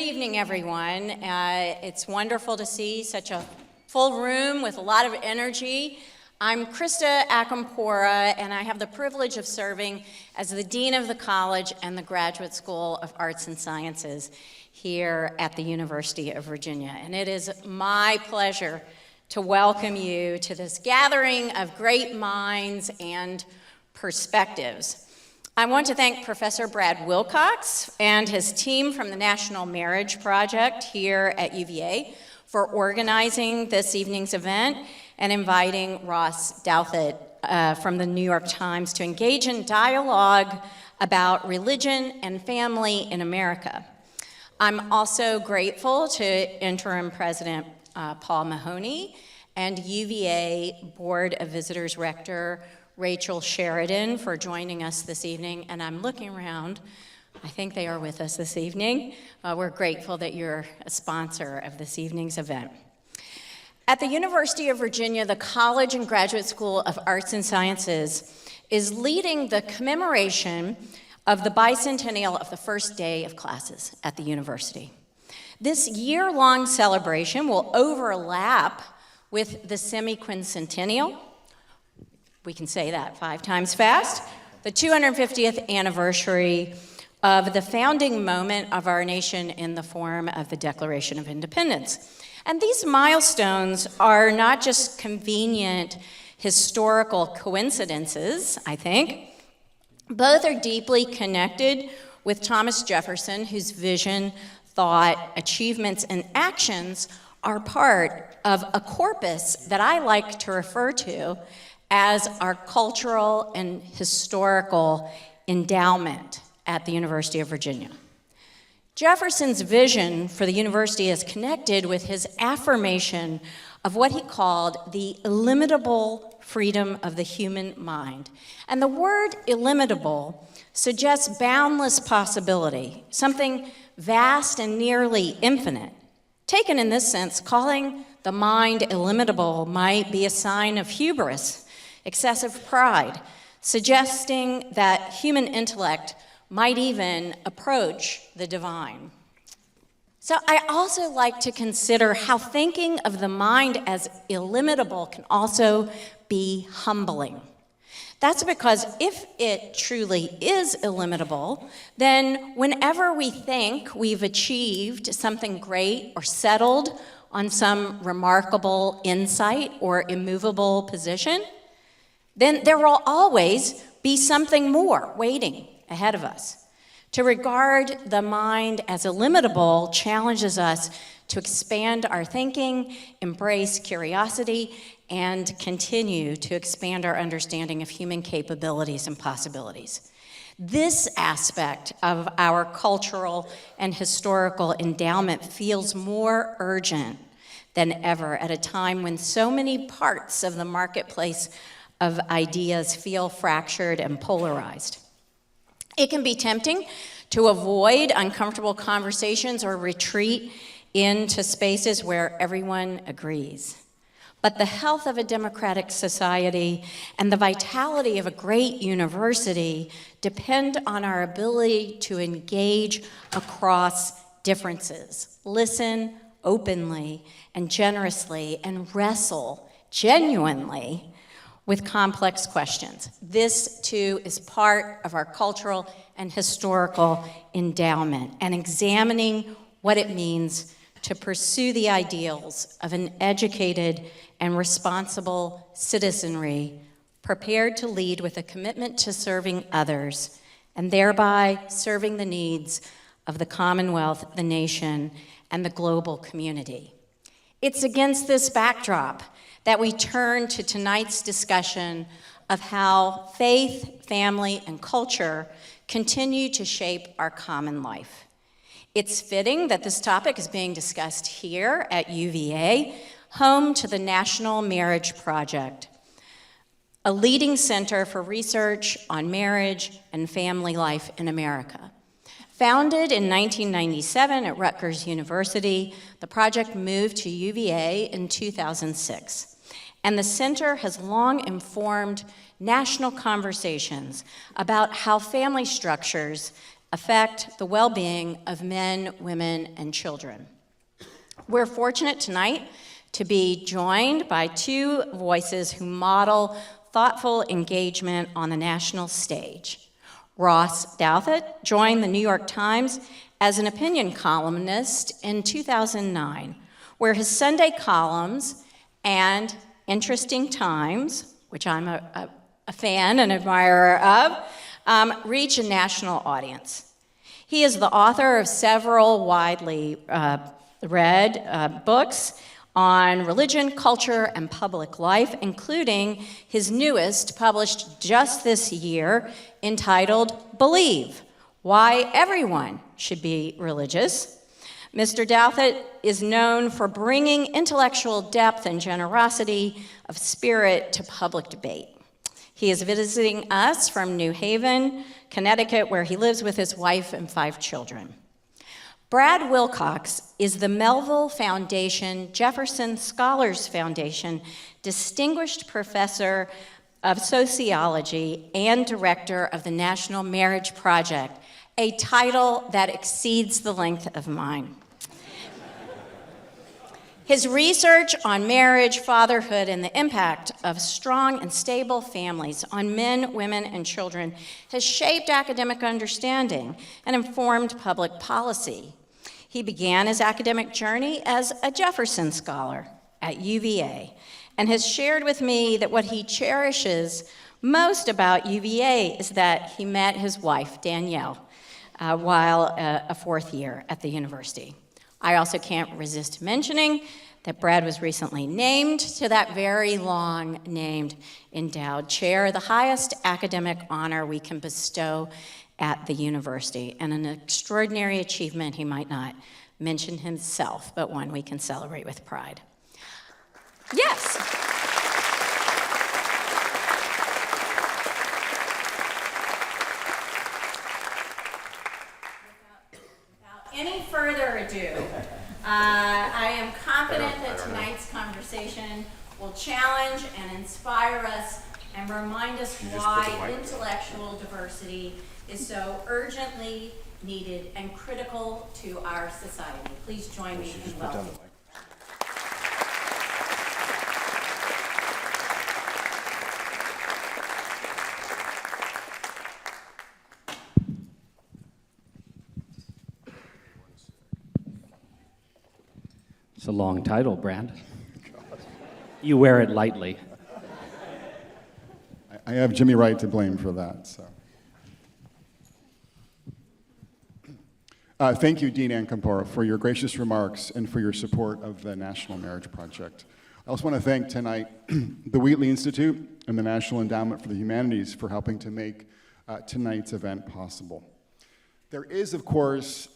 evening, everyone. It's wonderful to see such a full room with a lot of energy. I'm Krista Akampora, and I have the privilege of serving as the Dean of the College and the Graduate School of Arts and Sciences here at the University of Virginia. And it is my pleasure to welcome you to this gathering of great minds and perspectives. I want to thank Professor Brad Wilcox and his team from the National Marriage Project here at UVA for organizing this evening's event and inviting Ross Douthat from the New York Times to engage in dialogue about religion and family in America. I'm also grateful to Interim President Paul Mahoney and UVA Board of Visitors Rector Rachel Sheridan for joining us this evening, and I'm looking around. I think they are with us this evening. We're grateful that you're a sponsor of this evening's event. At the University of Virginia, the College and Graduate School of Arts and Sciences is leading the commemoration of the bicentennial of the first day of classes at the university. This year-long celebration will overlap with the semi-quincentennial. We can say that 5 times fast. The 250th anniversary of the founding moment of our nation in the form of the Declaration of Independence. And these milestones are not just convenient historical coincidences, I think. Both are deeply connected with Thomas Jefferson, whose vision, thought, achievements, and actions are part of a corpus that I like to refer to as our cultural and historical endowment at the University of Virginia. Jefferson's vision for the university is connected with his affirmation of what he called the illimitable freedom of the human mind. And the word illimitable suggests boundless possibility, something vast and nearly infinite. Taken in this sense, calling the mind illimitable might be a sign of hubris, excessive pride, suggesting that human intellect might even approach the divine. So I also like to consider how thinking of the mind as illimitable can also be humbling. That's because if it truly is illimitable, then whenever we think we've achieved something great or settled on some remarkable insight or immovable position, then there will always be something more waiting ahead of us. To regard the mind as illimitable challenges us to expand our thinking, embrace curiosity, and continue to expand our understanding of human capabilities and possibilities. This aspect of our cultural and historical endowment feels more urgent than ever at a time when so many parts of the marketplace of ideas feel fractured and polarized. It can be tempting to avoid uncomfortable conversations or retreat into spaces where everyone agrees. But the health of a democratic society and the vitality of a great university depend on our ability to engage across differences, listen openly and generously, and wrestle genuinely with complex questions. This, too, is part of our cultural and historical endowment, and examining what it means to pursue the ideals of an educated and responsible citizenry, prepared to lead with a commitment to serving others, and thereby serving the needs of the Commonwealth, the nation, and the global community. It's against this backdrop that we turn to tonight's discussion of how faith, family, and culture continue to shape our common life. It's fitting that this topic is being discussed here at UVA, home to the National Marriage Project, a leading center for research on marriage and family life in America. Founded in 1997 at Rutgers University, the project moved to UVA in 2006. And the center has long informed national conversations about how family structures affect the well-being of men, women, and children. We're fortunate tonight to be joined by two voices who model thoughtful engagement on the national stage. Ross Douthat joined the New York Times as an opinion columnist in 2009, where his Sunday columns and Interesting Times, which I'm a fan and admirer of, reach a national audience. He is the author of several widely read books on religion, culture, and public life, including his newest, published just this year, entitled Believe: Why Everyone Should Be Religious. Mr. Douthat is known for bringing intellectual depth and generosity of spirit to public debate. He is visiting us from New Haven, Connecticut, where he lives with his wife and 5 children. Brad Wilcox is the Melville Foundation Jefferson Scholars Foundation Distinguished Professor of Sociology and Director of the National Marriage Project, a title that exceeds the length of mine. His research on marriage, fatherhood, and the impact of strong and stable families on men, women, and children has shaped academic understanding and informed public policy. He began his academic journey as a Jefferson scholar at UVA and has shared with me that what he cherishes most about UVA is that he met his wife, Danielle, while a 4th year at the university. I also can't resist mentioning that Brad was recently named to that very long-named endowed chair, the highest academic honor we can bestow at the university, and an extraordinary achievement he might not mention himself, but one we can celebrate with pride. Yes. Without any further ado, I am confident that tonight's conversation will challenge and inspire us and remind us why intellectual diversity is so urgently needed and critical to our society. Please join me in welcoming. It's a long title, Brad. You wear it lightly. I have Jimmy Wright to blame for that. So, thank you, Dean Ancampora, for your gracious remarks and for your support of the National Marriage Project. I also want to thank tonight the Wheatley Institute and the National Endowment for the Humanities for helping to make tonight's event possible. There is, of course,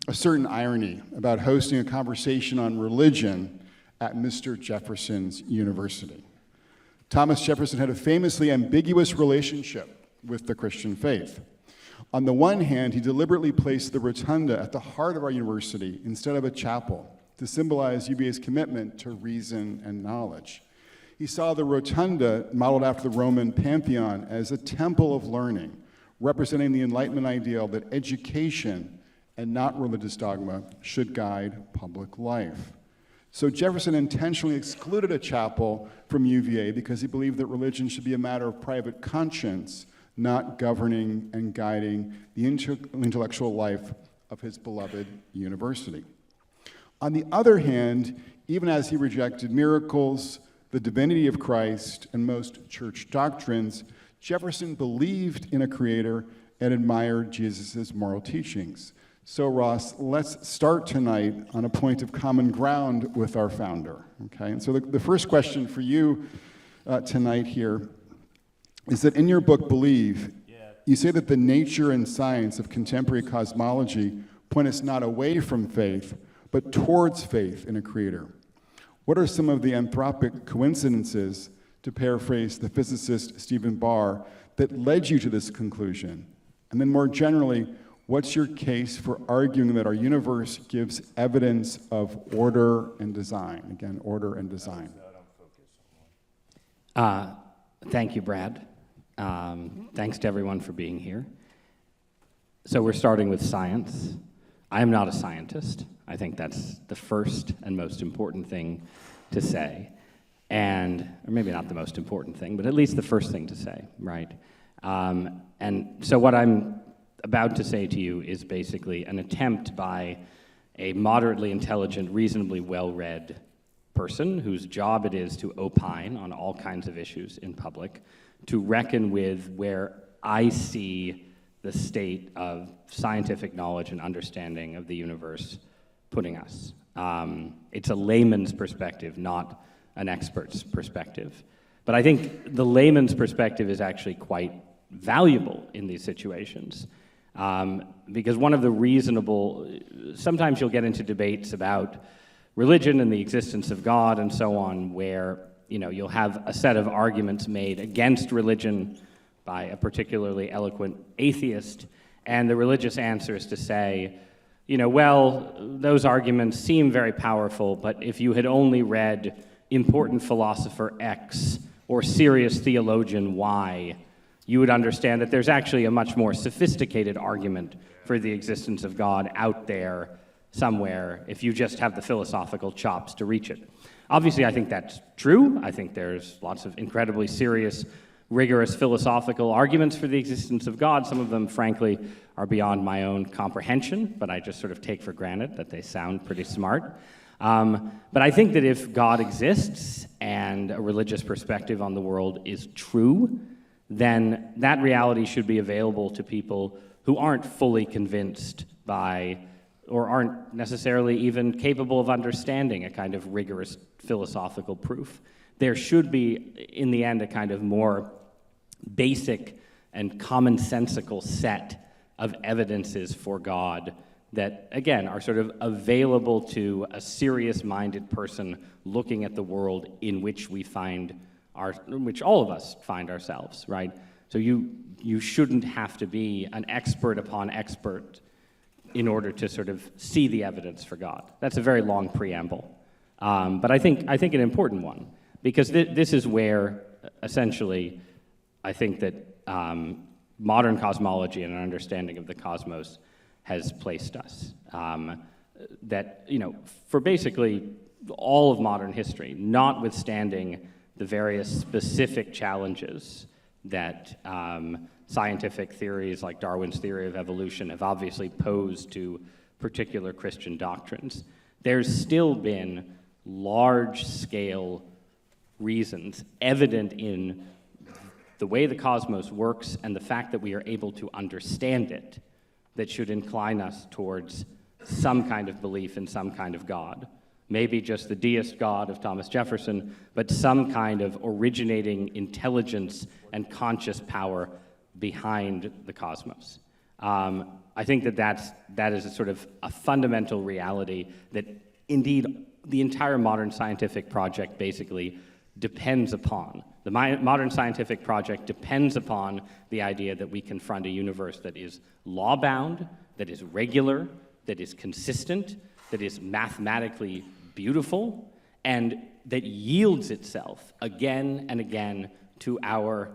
a certain irony about hosting a conversation on religion at Mr. Jefferson's University. Thomas Jefferson had a famously ambiguous relationship with the Christian faith. On the one hand, he deliberately placed the rotunda at the heart of our university instead of a chapel to symbolize UVA's commitment to reason and knowledge. He saw the rotunda, modeled after the Roman Pantheon, as a temple of learning, representing the Enlightenment ideal that education and not religious dogma should guide public life. So Jefferson intentionally excluded a chapel from UVA because he believed that religion should be a matter of private conscience, not governing and guiding the intellectual life of his beloved university. On the other hand, even as he rejected miracles, the divinity of Christ, and most church doctrines, Jefferson believed in a creator and admired Jesus' moral teachings. So Ross, let's start tonight on a point of common ground with our founder, okay? And so the first question for you tonight here is that in your book, Believe, you say that the nature and science of contemporary cosmology point us not away from faith, but towards faith in a creator. What are some of the anthropic coincidences, to paraphrase the physicist Stephen Barr, that led you to this conclusion? And then more generally, what's your case for arguing that our universe gives evidence of order and design? Again, order and design. Thank you, Brad. Thanks to everyone for being here. So we're starting with science. I am not a scientist. I think that's the first and most important thing to say. Or maybe not the most important thing, but at least the first thing to say, right? And so what I'm about to say to you is basically an attempt by a moderately intelligent, reasonably well-read person whose job it is to opine on all kinds of issues in public, to reckon with where I see the state of scientific knowledge and understanding of the universe putting us. It's a layman's perspective, not an expert's perspective. But I think the layman's perspective is actually quite valuable in these situations. Because one of the sometimes you'll get into debates about religion and the existence of God and so on, where you'll have a set of arguments made against religion by a particularly eloquent atheist, and the religious answer is to say, well, those arguments seem very powerful, but if you had only read important philosopher X or serious theologian Y, you would understand that there's actually a much more sophisticated argument for the existence of God out there somewhere if you just have the philosophical chops to reach it. Obviously, I think that's true. I think there's lots of incredibly serious, rigorous philosophical arguments for the existence of God. Some of them, frankly, are beyond my own comprehension, but I just sort of take for granted that they sound pretty smart. But I think that if God exists and a religious perspective on the world is true, then that reality should be available to people who aren't fully convinced by, or aren't necessarily even capable of understanding a kind of rigorous philosophical proof. There should be, in the end, a kind of more basic and commonsensical set of evidences for God that, again, are sort of available to a serious-minded person looking at the world in which which all of us find ourselves, right? So you shouldn't have to be an expert upon expert in order to sort of see the evidence for God. That's a very long preamble, but I think an important one, because this is where, essentially, I think that modern cosmology and an understanding of the cosmos has placed us. That, for basically all of modern history, notwithstanding the various specific challenges that scientific theories like Darwin's theory of evolution have obviously posed to particular Christian doctrines, there's still been large-scale reasons evident in the way the cosmos works and the fact that we are able to understand it that should incline us towards some kind of belief in some kind of God. Maybe just the deist God of Thomas Jefferson, but some kind of originating intelligence and conscious power behind the cosmos. I think that is a sort of a fundamental reality that indeed the entire modern scientific project basically depends upon. The modern scientific project depends upon the idea that we confront a universe that is law-bound, that is regular, that is consistent, that is mathematically beautiful, and that yields itself again and again to our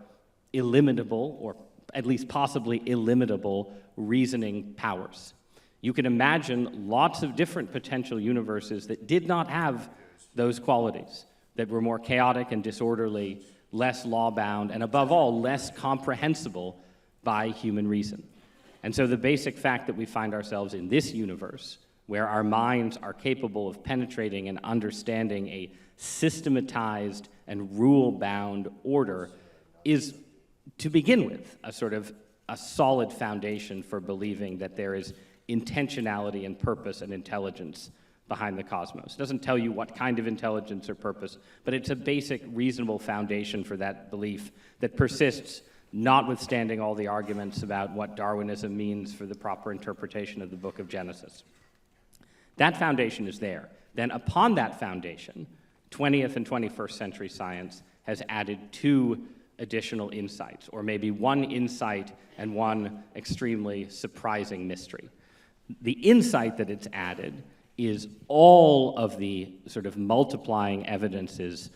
illimitable, or at least possibly illimitable, reasoning powers. You can imagine lots of different potential universes that did not have those qualities, that were more chaotic and disorderly, less law-bound, and above all, less comprehensible by human reason. And so the basic fact that we find ourselves in this universe, where our minds are capable of penetrating and understanding a systematized and rule-bound order, is, to begin with, a sort of a solid foundation for believing that there is intentionality and purpose and intelligence behind the cosmos. It doesn't tell you what kind of intelligence or purpose, but it's a basic, reasonable foundation for that belief that persists, notwithstanding all the arguments about what Darwinism means for the proper interpretation of the book of Genesis. That foundation is there. Then upon that foundation, 20th and 21st century science has added two additional insights, or maybe one insight and one extremely surprising mystery. The insight that it's added is all of the sort of multiplying evidences,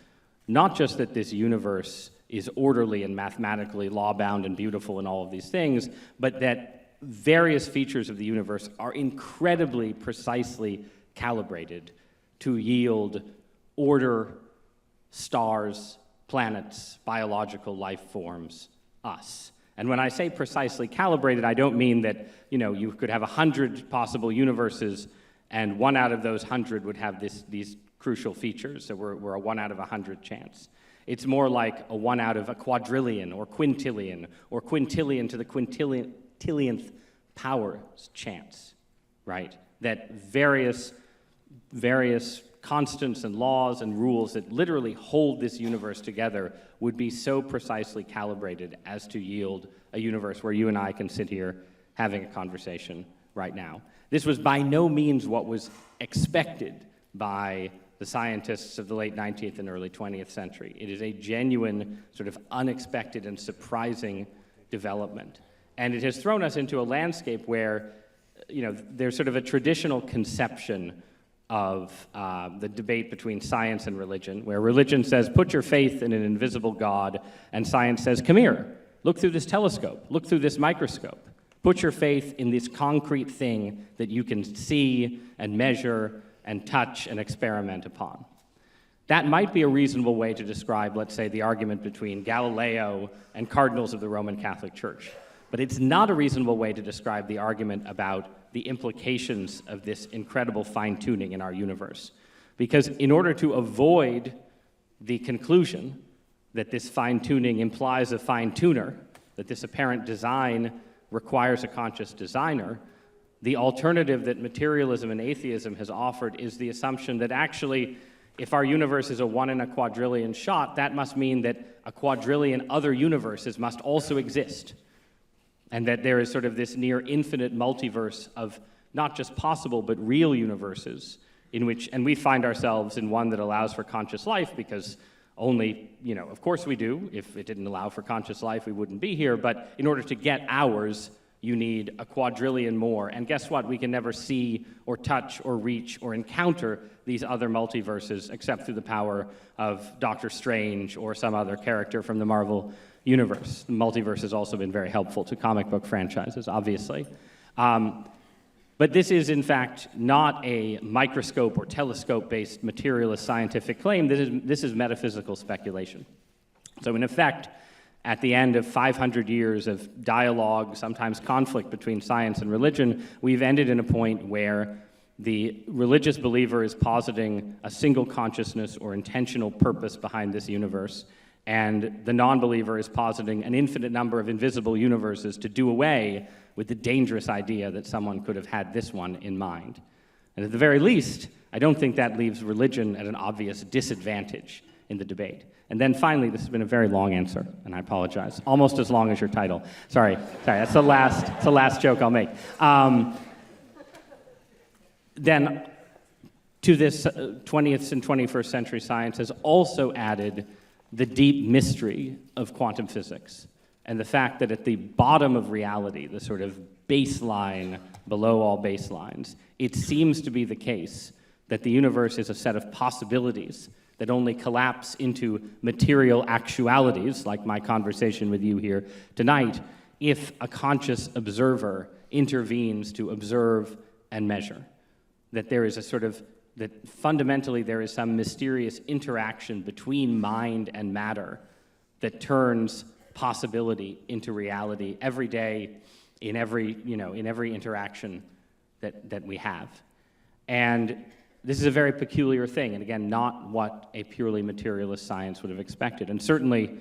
not just that this universe is orderly and mathematically law-bound and beautiful and all of these things, but that various features of the universe are incredibly precisely calibrated to yield order, stars, planets, biological life forms, us. And when I say precisely calibrated, I don't mean that, you could have 100 possible universes and one out of those 100 would have these crucial features. So we're a 1 out of 100 chance. It's more like a 1 out of a quadrillion or quintillion to the quintillionth power chance, right? That various constants and laws and rules that literally hold this universe together would be so precisely calibrated as to yield a universe where you and I can sit here having a conversation right now. This was by no means what was expected by the scientists of the late 19th and early 20th century. It is a genuine, sort of unexpected and surprising development. And it has thrown us into a landscape where, there's sort of a traditional conception of the debate between science and religion, where religion says, put your faith in an invisible God, and science says, come here, look through this telescope, look through this microscope. Put your faith in this concrete thing that you can see and measure and touch and experiment upon. That might be a reasonable way to describe, let's say, the argument between Galileo and cardinals of the Roman Catholic Church. But it's not a reasonable way to describe the argument about the implications of this incredible fine-tuning in our universe. Because in order to avoid the conclusion that this fine-tuning implies a fine-tuner, that this apparent design requires a conscious designer, the alternative that materialism and atheism has offered is the assumption that actually, if our universe is a 1 in a quadrillion shot, that must mean that a quadrillion other universes must also exist. And that there is sort of this near infinite multiverse of not just possible, but real universes in which, and we find ourselves in one that allows for conscious life because only, of course we do. If it didn't allow for conscious life, we wouldn't be here. But in order to get ours, you need a quadrillion more. And guess what? We can never see or touch or reach or encounter these other multiverses except through the power of Doctor Strange or some other character from the Marvel universe. The multiverse has also been very helpful to comic book franchises, obviously. But this is, in fact, not a microscope or telescope-based materialist scientific claim. This is metaphysical speculation. So in effect, at the end of 500 years of dialogue, sometimes conflict between science and religion, we've ended in a point where the religious believer is positing a single consciousness or intentional purpose behind this universe, and the non-believer is positing an infinite number of invisible universes to do away with the dangerous idea that someone could have had this one in mind. And at the very least, I don't think that leaves religion at an obvious disadvantage in the debate. And then finally, this has been a very long answer, and I apologize. Almost as long as your title. Sorry, that's the last joke I'll make. Then, to this 20th and 21st century science has also added the deep mystery of quantum physics and the fact that at the bottom of reality, the sort of baseline below all baselines, it seems to be the case that the universe is a set of possibilities that only collapse into material actualities, like my conversation with you here tonight, if a conscious observer intervenes to observe and measure. That there is a sort of, that fundamentally there is some mysterious interaction between mind and matter that turns possibility into reality every day in every interaction that we have. And this is a very peculiar thing, and again, not what a purely materialist science would have expected. And certainly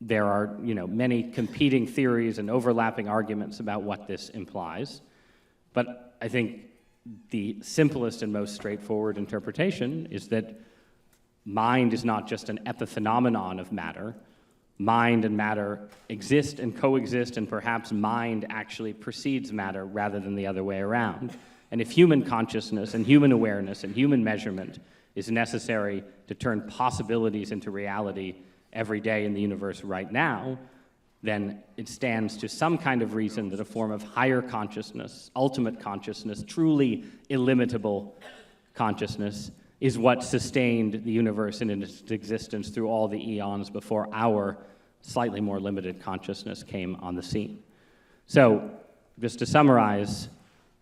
there are, many competing theories and overlapping arguments about what this implies. But I think the simplest and most straightforward interpretation is that mind is not just an epiphenomenon of matter. Mind and matter exist and coexist, and perhaps mind actually precedes matter rather than the other way around. And if human consciousness and human awareness and human measurement is necessary to turn possibilities into reality every day in the universe right now, then it stands to some kind of reason that a form of higher consciousness, ultimate consciousness, truly illimitable consciousness, is what sustained the universe in its existence through all the eons before our slightly more limited consciousness came on the scene. So just to summarize,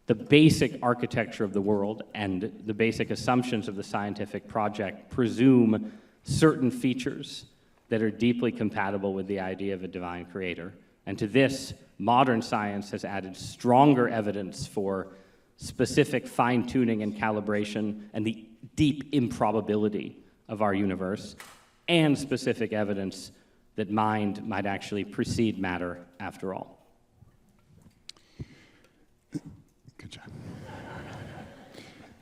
the basic architecture of the world and the basic assumptions of the scientific project presume certain features that are deeply compatible with the idea of a divine creator. And to this, modern science has added stronger evidence for specific fine-tuning and calibration and the deep improbability of our universe, and specific evidence that mind might actually precede matter after all. Good job.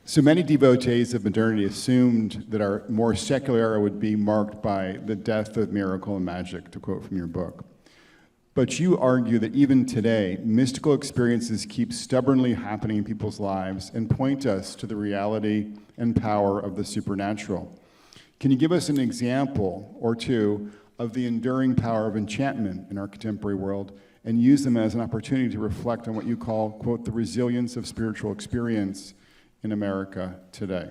So many devotees of modernity assumed that our more secular era would be marked by the death of miracle and magic, to quote from your book. But you argue that even today, mystical experiences keep stubbornly happening in people's lives and point us to the reality and power of the supernatural. Can you give us an example or two of the enduring power of enchantment in our contemporary world and use them as an opportunity to reflect on what you call, quote, the resilience of spiritual experience in America today?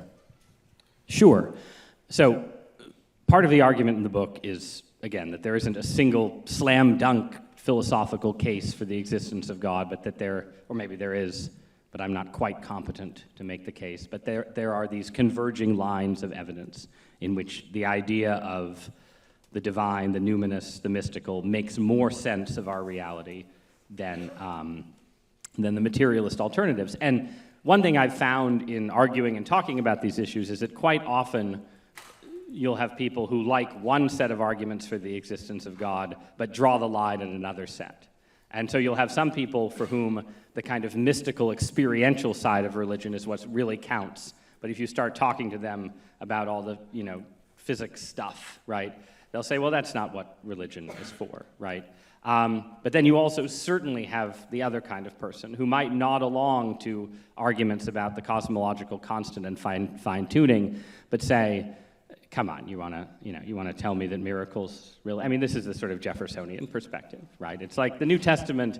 Sure. So part of the argument in the book is, again, that there isn't a single slam dunk philosophical case for the existence of God, but that there, or maybe there is, but I'm not quite competent to make the case, but there are these converging lines of evidence in which the idea of the divine, the numinous, the mystical makes more sense of our reality than the materialist alternatives. And one thing I've found in arguing and talking about these issues is that quite often you'll have people who like one set of arguments for the existence of God, but draw the line in another set. And so you'll have some people for whom the kind of mystical, experiential side of religion is what really counts. But if you start talking to them about all the, physics stuff, right, they'll say, well, that's not what religion is for, right? But then you also certainly have the other kind of person who might nod along to arguments about the cosmological constant and fine-tuning, but say, come on, you want to tell me that miracles really, I mean, this is the sort of Jeffersonian perspective, right? It's like the New Testament's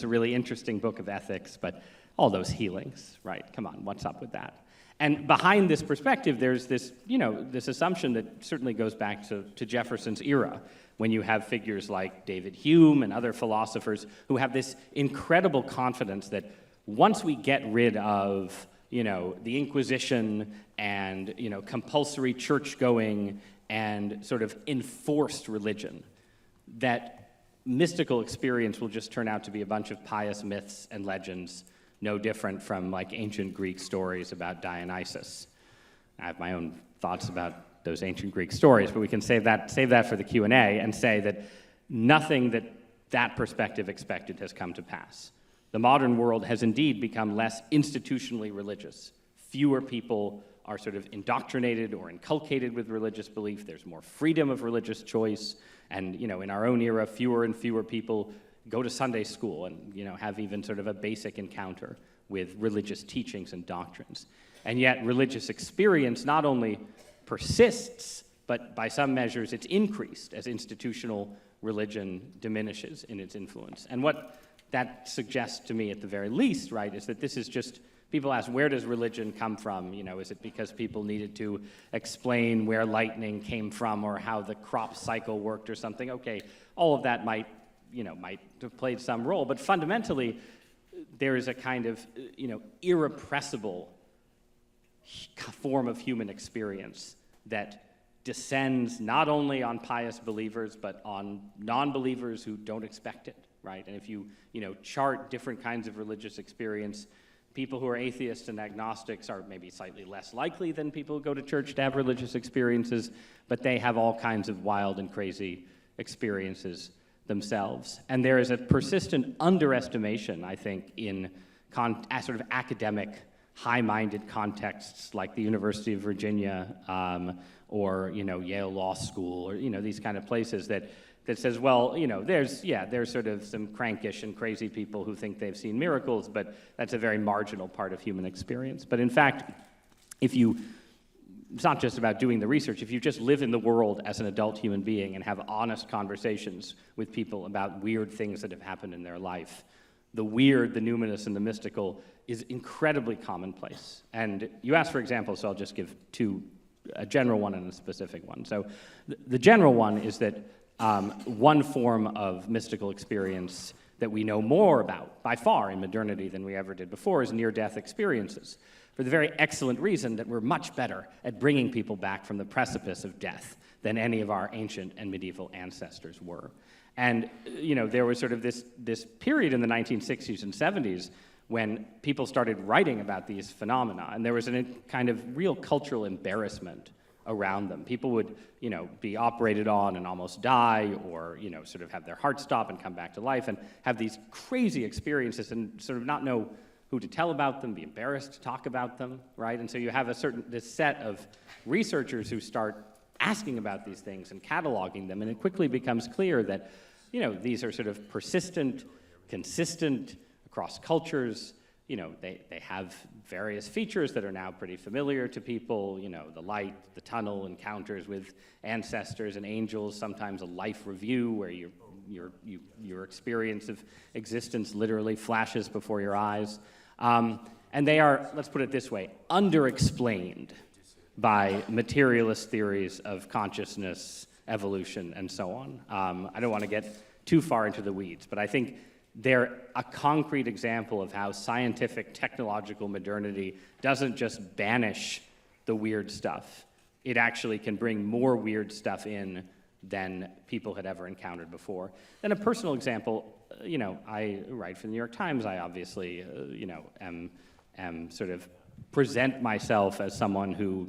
a really interesting book of ethics, but all those healings, right? Come on, what's up with that? And behind this perspective, there's this, this assumption that certainly goes back to Jefferson's era, when you have figures like David Hume and other philosophers who have this incredible confidence that once we get rid of the Inquisition and, compulsory church-going and sort of enforced religion, that mystical experience will just turn out to be a bunch of pious myths and legends, no different from, like, ancient Greek stories about Dionysus. I have my own thoughts about those ancient Greek stories, but we can save that for the Q&A and say that nothing that perspective expected has come to pass. The modern world has indeed become less institutionally religious. Fewer people are sort of indoctrinated or inculcated with religious belief. There's more freedom of religious choice. And, in our own era, fewer and fewer people go to Sunday school and, have even sort of a basic encounter with religious teachings and doctrines. And yet religious experience not only persists, but by some measures it's increased as institutional religion diminishes in its influence. And what that suggests to me, at the very least, right, is that this is just, people ask, where does religion come from? Is it because people needed to explain where lightning came from or how the crop cycle worked or something? Okay, all of that might have played some role, but fundamentally, there is a kind of, irrepressible form of human experience that descends not only on pious believers, but on non-believers who don't expect it. Right? And if you, chart different kinds of religious experience, people who are atheists and agnostics are maybe slightly less likely than people who go to church to have religious experiences, but they have all kinds of wild and crazy experiences themselves. And there is a persistent underestimation, I think, in sort of academic, high-minded contexts like the University of Virginia or, Yale Law School or, these kind of places that says, well, there's sort of some crankish and crazy people who think they've seen miracles, but that's a very marginal part of human experience. But in fact, it's not just about doing the research. If you just live in the world as an adult human being and have honest conversations with people about weird things that have happened in their life, the weird, the numinous, and the mystical is incredibly commonplace. And you asked for examples, so I'll just give two, a general one and a specific one. So the general one is that one form of mystical experience that we know more about, by far, in modernity than we ever did before, is near-death experiences, for the very excellent reason that we're much better at bringing people back from the precipice of death than any of our ancient and medieval ancestors were. And, there was sort of this period in the 1960s and 70s when people started writing about these phenomena, and there was a kind of real cultural embarrassment around them. People would, be operated on and almost die, or, sort of have their heart stop and come back to life, and have these crazy experiences and sort of not know who to tell about them, be embarrassed to talk about them, right? And so you have this set of researchers who start asking about these things and cataloging them, and it quickly becomes clear that, these are sort of persistent, consistent across cultures. They have various features that are now pretty familiar to people, the light, the tunnel, encounters with ancestors and angels, sometimes a life review where your experience of existence literally flashes before your eyes. And they are, let's put it this way, underexplained by materialist theories of consciousness, evolution, and so on. I don't want to get too far into the weeds, but I think they're a concrete example of how scientific, technological modernity doesn't just banish the weird stuff. It actually can bring more weird stuff in than people had ever encountered before. Then a personal example, I write for the New York Times. I obviously, am sort of present myself as someone who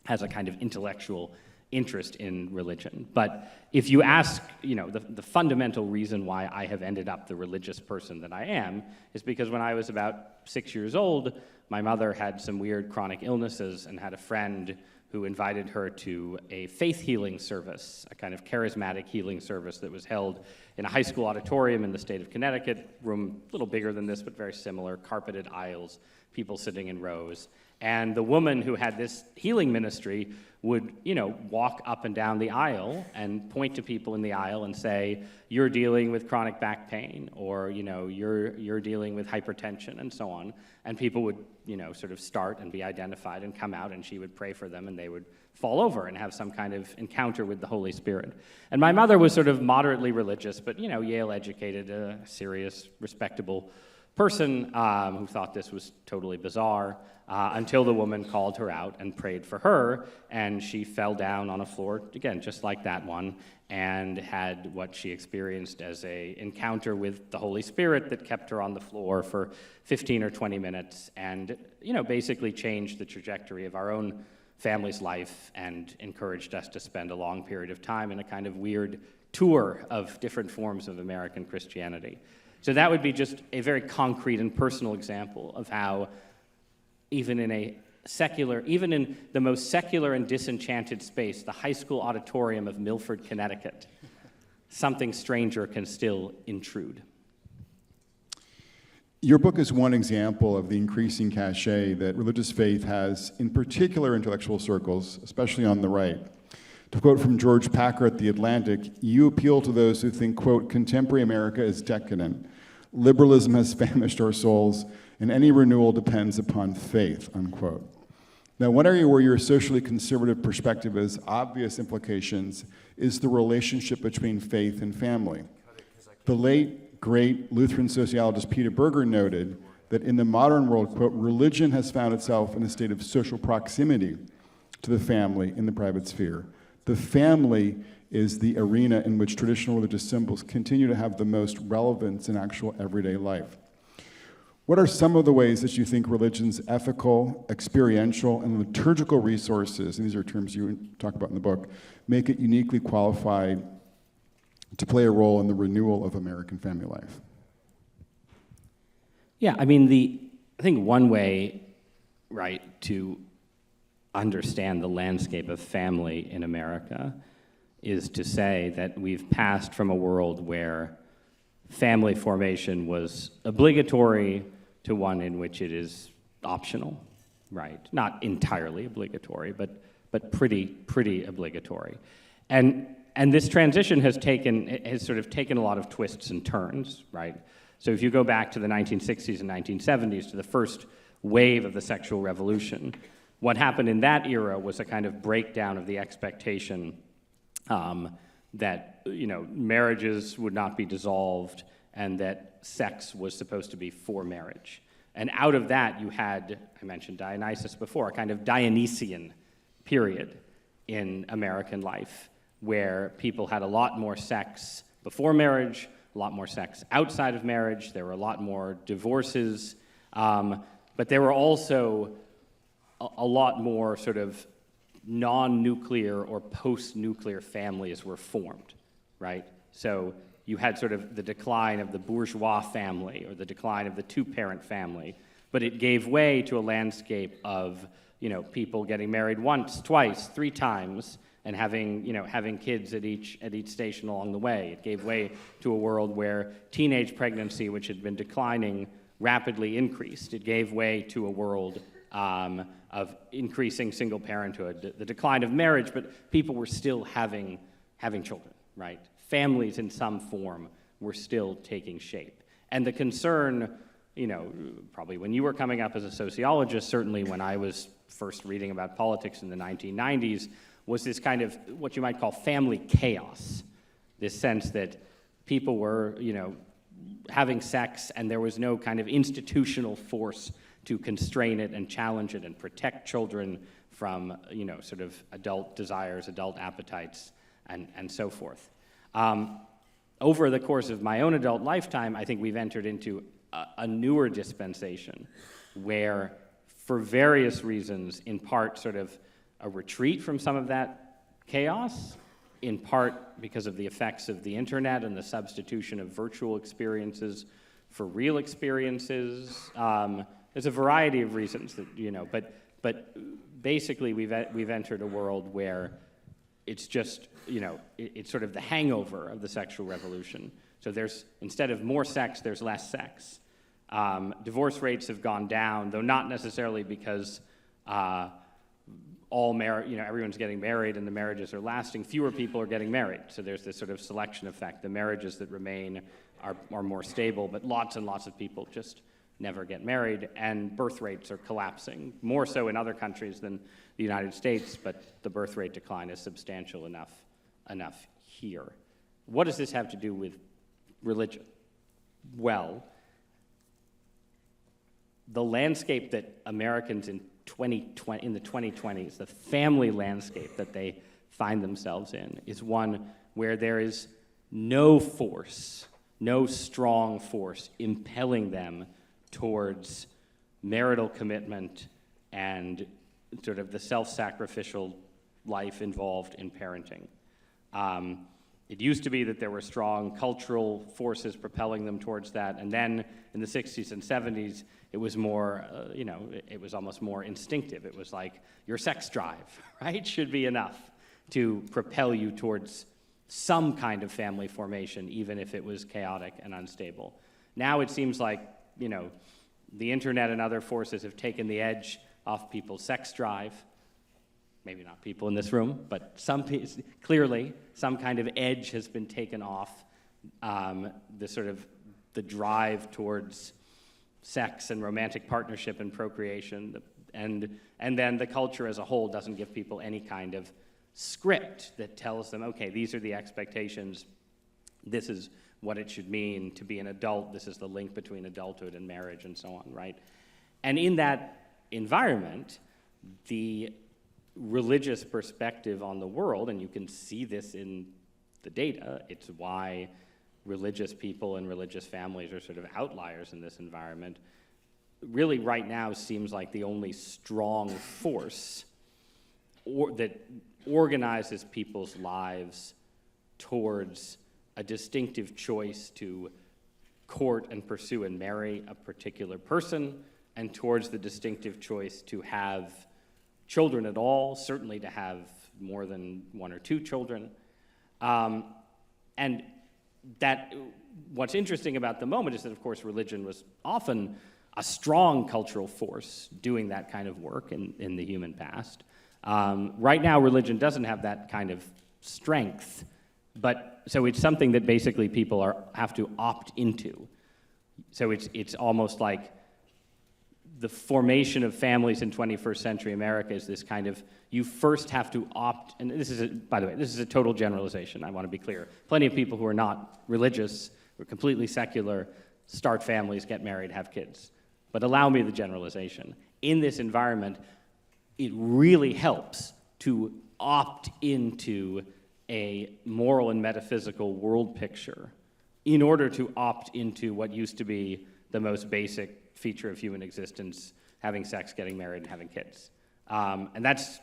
has a kind of intellectual interest in religion. But if you ask, the fundamental reason why I have ended up the religious person that I am is because when I was about 6 years old, my mother had some weird chronic illnesses and had a friend who invited her to a faith healing service, a kind of charismatic healing service that was held in a high school auditorium in the state of Connecticut, room a little bigger than this, but very similar, carpeted aisles, people sitting in rows. And the woman who had this healing ministry would, walk up and down the aisle and point to people in the aisle and say, you're dealing with chronic back pain, or, you're dealing with hypertension, and so on. And people would, sort of start and be identified and come out, and she would pray for them, and they would fall over and have some kind of encounter with the Holy Spirit. And my mother was sort of moderately religious, but, Yale-educated, a serious, respectable person who thought this was totally bizarre, until the woman called her out and prayed for her, and she fell down on a floor, again, just like that one, and had what she experienced as an encounter with the Holy Spirit that kept her on the floor for 15 or 20 minutes, and basically changed the trajectory of our own family's life and encouraged us to spend a long period of time in a kind of weird tour of different forms of American Christianity. So that would be just a very concrete and personal example of how even in the most secular and disenchanted space, the high school auditorium of Milford, Connecticut, something stranger can still intrude. Your book is one example of the increasing cachet that religious faith has in particular intellectual circles, especially on the right. To quote from George Packer at The Atlantic, you appeal to those who think, quote, contemporary America is decadent. Liberalism has famished our souls, and any renewal depends upon faith, unquote. Now, one area where your socially conservative perspective has obvious implications is the relationship between faith and family. The late, great Lutheran sociologist Peter Berger noted that in the modern world, quote, religion has found itself in a state of social proximity to the family in the private sphere. The family is the arena in which traditional religious symbols continue to have the most relevance in actual everyday life. What are some of the ways that you think religion's ethical, experiential, and liturgical resources, and these are terms you talk about in the book, make it uniquely qualified to play a role in the renewal of American family life? Yeah, I mean, I think one way, right, to understand the landscape of family in America is to say that we've passed from a world where family formation was obligatory to one in which it is optional, right? Not entirely obligatory, but pretty obligatory. And this transition has sort of taken a lot of twists and turns, right? So if you go back to the 1960s and 1970s, to the first wave of the sexual revolution, what happened in that era was a kind of breakdown of the expectation that marriages would not be dissolved and that sex was supposed to be for marriage. And out of that, you had, I mentioned Dionysus before, a kind of Dionysian period in American life, where people had a lot more sex before marriage, a lot more sex outside of marriage. There were a lot more divorces, but there were also a lot more sort of non-nuclear or post-nuclear families were formed, right? So you had sort of the decline of the bourgeois family or the decline of the two-parent family, but it gave way to a landscape of, people getting married once, twice, 3 times, and having kids at each station along the way. It gave way to a world where teenage pregnancy, which had been declining, rapidly increased. It gave way to a world of increasing single parenthood, the decline of marriage, but people were still having children, right? Families in some form were still taking shape. And the concern, probably when you were coming up as a sociologist, certainly when I was first reading about politics in the 1990s, was this kind of what you might call family chaos. This sense that people were, having sex and there was no kind of institutional force to constrain it and challenge it and protect children from, sort of adult desires, adult appetites, and so forth. Over the course of my own adult lifetime, I think we've entered into a newer dispensation where, for various reasons, in part sort of a retreat from some of that chaos, in part because of the effects of the internet and the substitution of virtual experiences for real experiences. There's a variety of reasons that, but basically we've entered a world where it's just, it's sort of the hangover of the sexual revolution. So there's, instead of more sex, there's less sex. Divorce rates have gone down, though not necessarily because everyone's getting married and the marriages are lasting. Fewer people are getting married, so there's this sort of selection effect. The marriages that remain are more stable, but lots and lots of people just never get married, and birth rates are collapsing, more so in other countries than the United States, but the birth rate decline is substantial enough here. What does this have to do with religion? Well, the landscape that Americans in the 2020s, the family landscape that they find themselves in, is one where there is no force, no strong force impelling them towards marital commitment and sort of the self-sacrificial life involved in parenting. It used to be that there were strong cultural forces propelling them towards that, and then in the 60s and 70s, it was more, it was almost more instinctive. It was like your sex drive, right, should be enough to propel you towards some kind of family formation, even if it was chaotic and unstable. Now it seems like, the internet and other forces have taken the edge off people's sex drive. Maybe not people in this room, but clearly some kind of edge has been taken off the drive towards sex and romantic partnership and procreation, and then the culture as a whole doesn't give people any kind of script that tells them, okay, these are the expectations, this is what it should mean to be an adult, this is the link between adulthood and marriage and so on, right? And in that environment, the religious perspective on the world, and you can see this in the data, it's why religious people and religious families are sort of outliers in this environment, really right now seems like the only strong force that organizes people's lives towards a distinctive choice to court and pursue and marry a particular person, and towards the distinctive choice to have children at all, certainly to have more than 1 or 2 children. And that, what's interesting about the moment is that, of course, religion was often a strong cultural force doing that kind of work in the human past. Right now, religion doesn't have that kind of strength, but so it's something that basically people have to opt into. So it's almost like the formation of families in 21st century America is this kind of, you first have to opt, and by the way, this is a total generalization, I want to be clear. Plenty of people who are not religious We're completely secular, start families, get married, have kids. But allow me the generalization. In this environment, it really helps to opt into a moral and metaphysical world picture in order to opt into what used to be the most basic feature of human existence, having sex, getting married, and having kids. And that's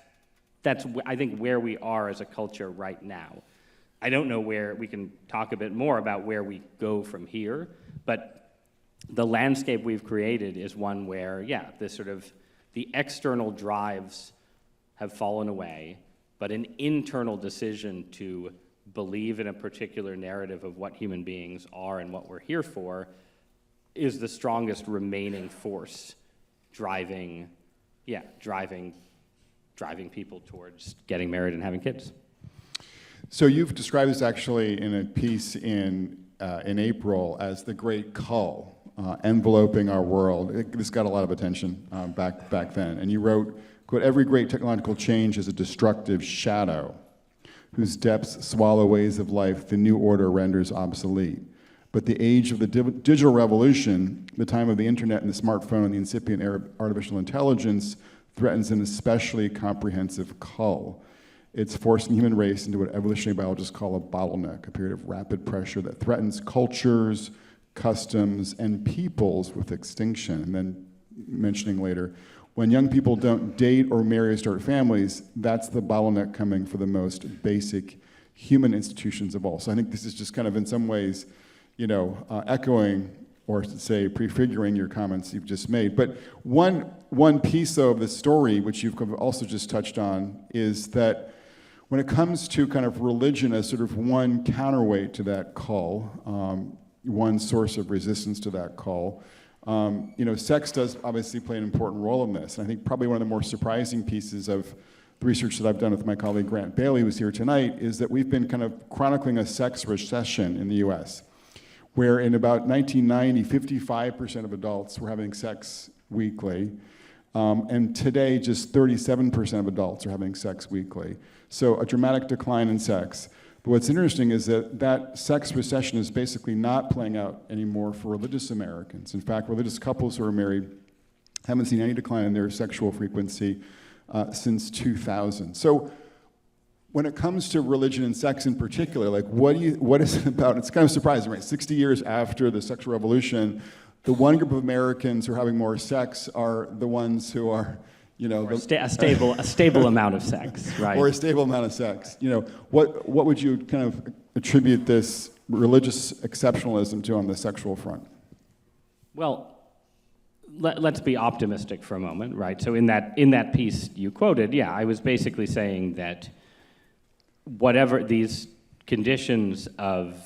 I think, where we are as a culture right now. I don't know where, we can talk a bit more about where we go from here, but the landscape we've created is one where, yeah, the external drives have fallen away, but an internal decision to believe in a particular narrative of what human beings are and what we're here for is the strongest remaining force driving people towards getting married and having kids. So you've described this actually in a piece in April as the great cull enveloping our world. This got a lot of attention back then. And you wrote, quote, "Every great technological change is a destructive shadow whose depths swallow ways of life the new order renders obsolete. But the age of the digital revolution, the time of the internet and the smartphone and the incipient era of artificial intelligence, threatens an especially comprehensive cull. It's forcing the human race into what evolutionary biologists call a bottleneck, a period of rapid pressure that threatens cultures, customs, and peoples with extinction." And then mentioning later, when young people don't date or marry or start families, that's the bottleneck coming for the most basic human institutions of all. So I think this is just kind of in some ways, echoing, or to say prefiguring your comments you've just made. But one piece, though, of the story, which you've also just touched on, is that when it comes to kind of religion as sort of one counterweight to that call, one source of resistance to that call, sex does obviously play an important role in this. And I think probably one of the more surprising pieces of the research that I've done with my colleague Grant Bailey, who's here tonight, is that we've been kind of chronicling a sex recession in the US, where in about 1990, 55% of adults were having sex weekly, and today just 37% of adults are having sex weekly. So a dramatic decline in sex. But what's interesting is that sex recession is basically not playing out anymore for religious Americans. In fact, religious couples who are married haven't seen any decline in their sexual frequency since 2000. So when it comes to religion and sex in particular, like what is it about? It's kind of surprising, right? 60 years after the sexual revolution, the one group of Americans who are having more sex are the ones who are, a stable amount of sex, right? Or a stable amount of sex. What would you kind of attribute this religious exceptionalism to on the sexual front? Well, let's be optimistic for a moment, right? So in that piece you quoted, yeah, I was basically saying that whatever these conditions of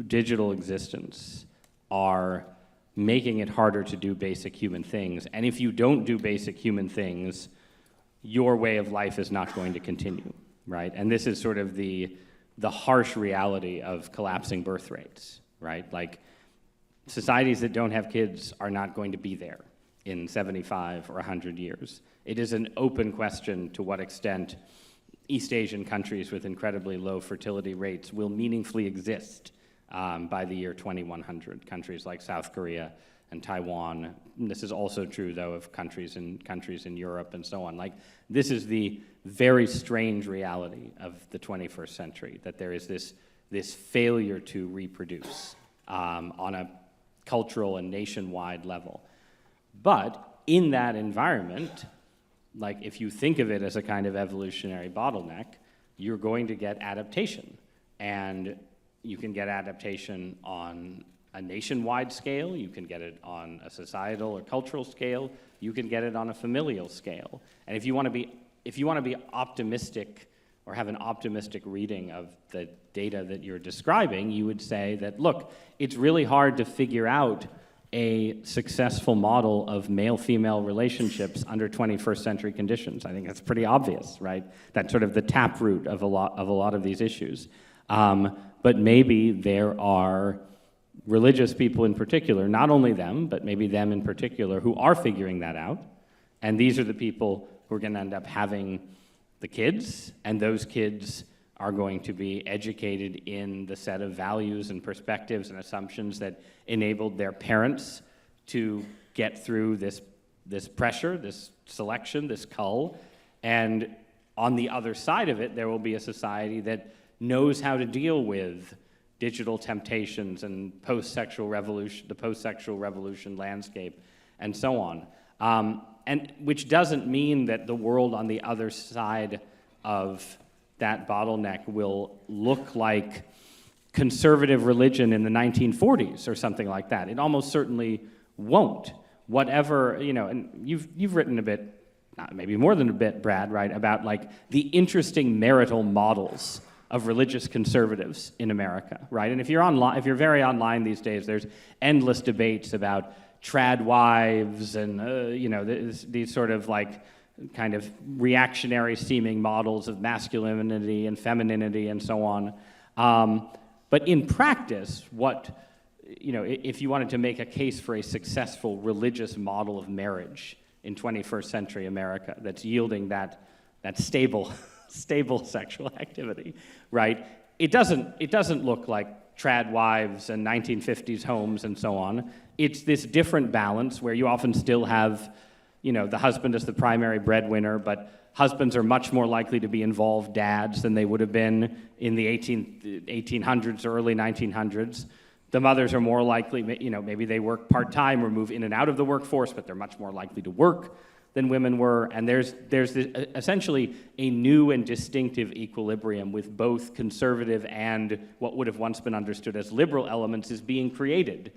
digital existence are making it harder to do basic human things. And if you don't do basic human things, your way of life is not going to continue, right? And this is sort of the harsh reality of collapsing birth rates, right? Like, societies that don't have kids are not going to be there in 75 or 100 years. It is an open question to what extent East Asian countries with incredibly low fertility rates will meaningfully exist by the year 2100, countries like South Korea and Taiwan. And this is also true, though, of countries in Europe and so on. Like, this is the very strange reality of the 21st century, that there is this failure to reproduce on a cultural and nationwide level. But in that environment, like, if you think of it as a kind of evolutionary bottleneck, you're going to get adaptation. And you can get adaptation on a nationwide scale, you can get it on a societal or cultural scale, you can get it on a familial scale. And if you want to be optimistic or have an optimistic reading of the data that you're describing, you would say that, look, it's really hard to figure out a successful model of male-female relationships under 21st century conditions. I think that's pretty obvious, right? That's sort of the taproot of a lot of these issues. But maybe there are religious people in particular, not only them, but maybe them in particular, who are figuring that out. And these are the people who are going to end up having the kids, and those kids are going to be educated in the set of values and perspectives and assumptions that enabled their parents to get through this pressure, this selection, this cull. And on the other side of it, there will be a society that knows how to deal with digital temptations and post-sexual revolution, the post-sexual revolution landscape, and so on. And which doesn't mean that the world on the other side of that bottleneck will look like conservative religion in the 1940s or something like that. It almost certainly won't. Whatever, and you've written a bit, maybe more than a bit, Brad, right, about like the interesting marital models of religious conservatives in America, right? And if you're very online these days, there's endless debates about trad wives and these sort of like kind of reactionary seeming models of masculinity and femininity and so on. But in practice, if you wanted to make a case for a successful religious model of marriage in 21st century America that's yielding that stable sexual activity, right? It doesn't look like trad wives and 1950s homes and so on. It's this different balance where you often still have, the husband is the primary breadwinner, but husbands are much more likely to be involved dads than they would have been in the 1800s or early 1900s. The mothers are more likely, maybe they work part-time or move in and out of the workforce, but they're much more likely to work than women were. And there's essentially a new and distinctive equilibrium with both conservative and what would have once been understood as liberal elements is being created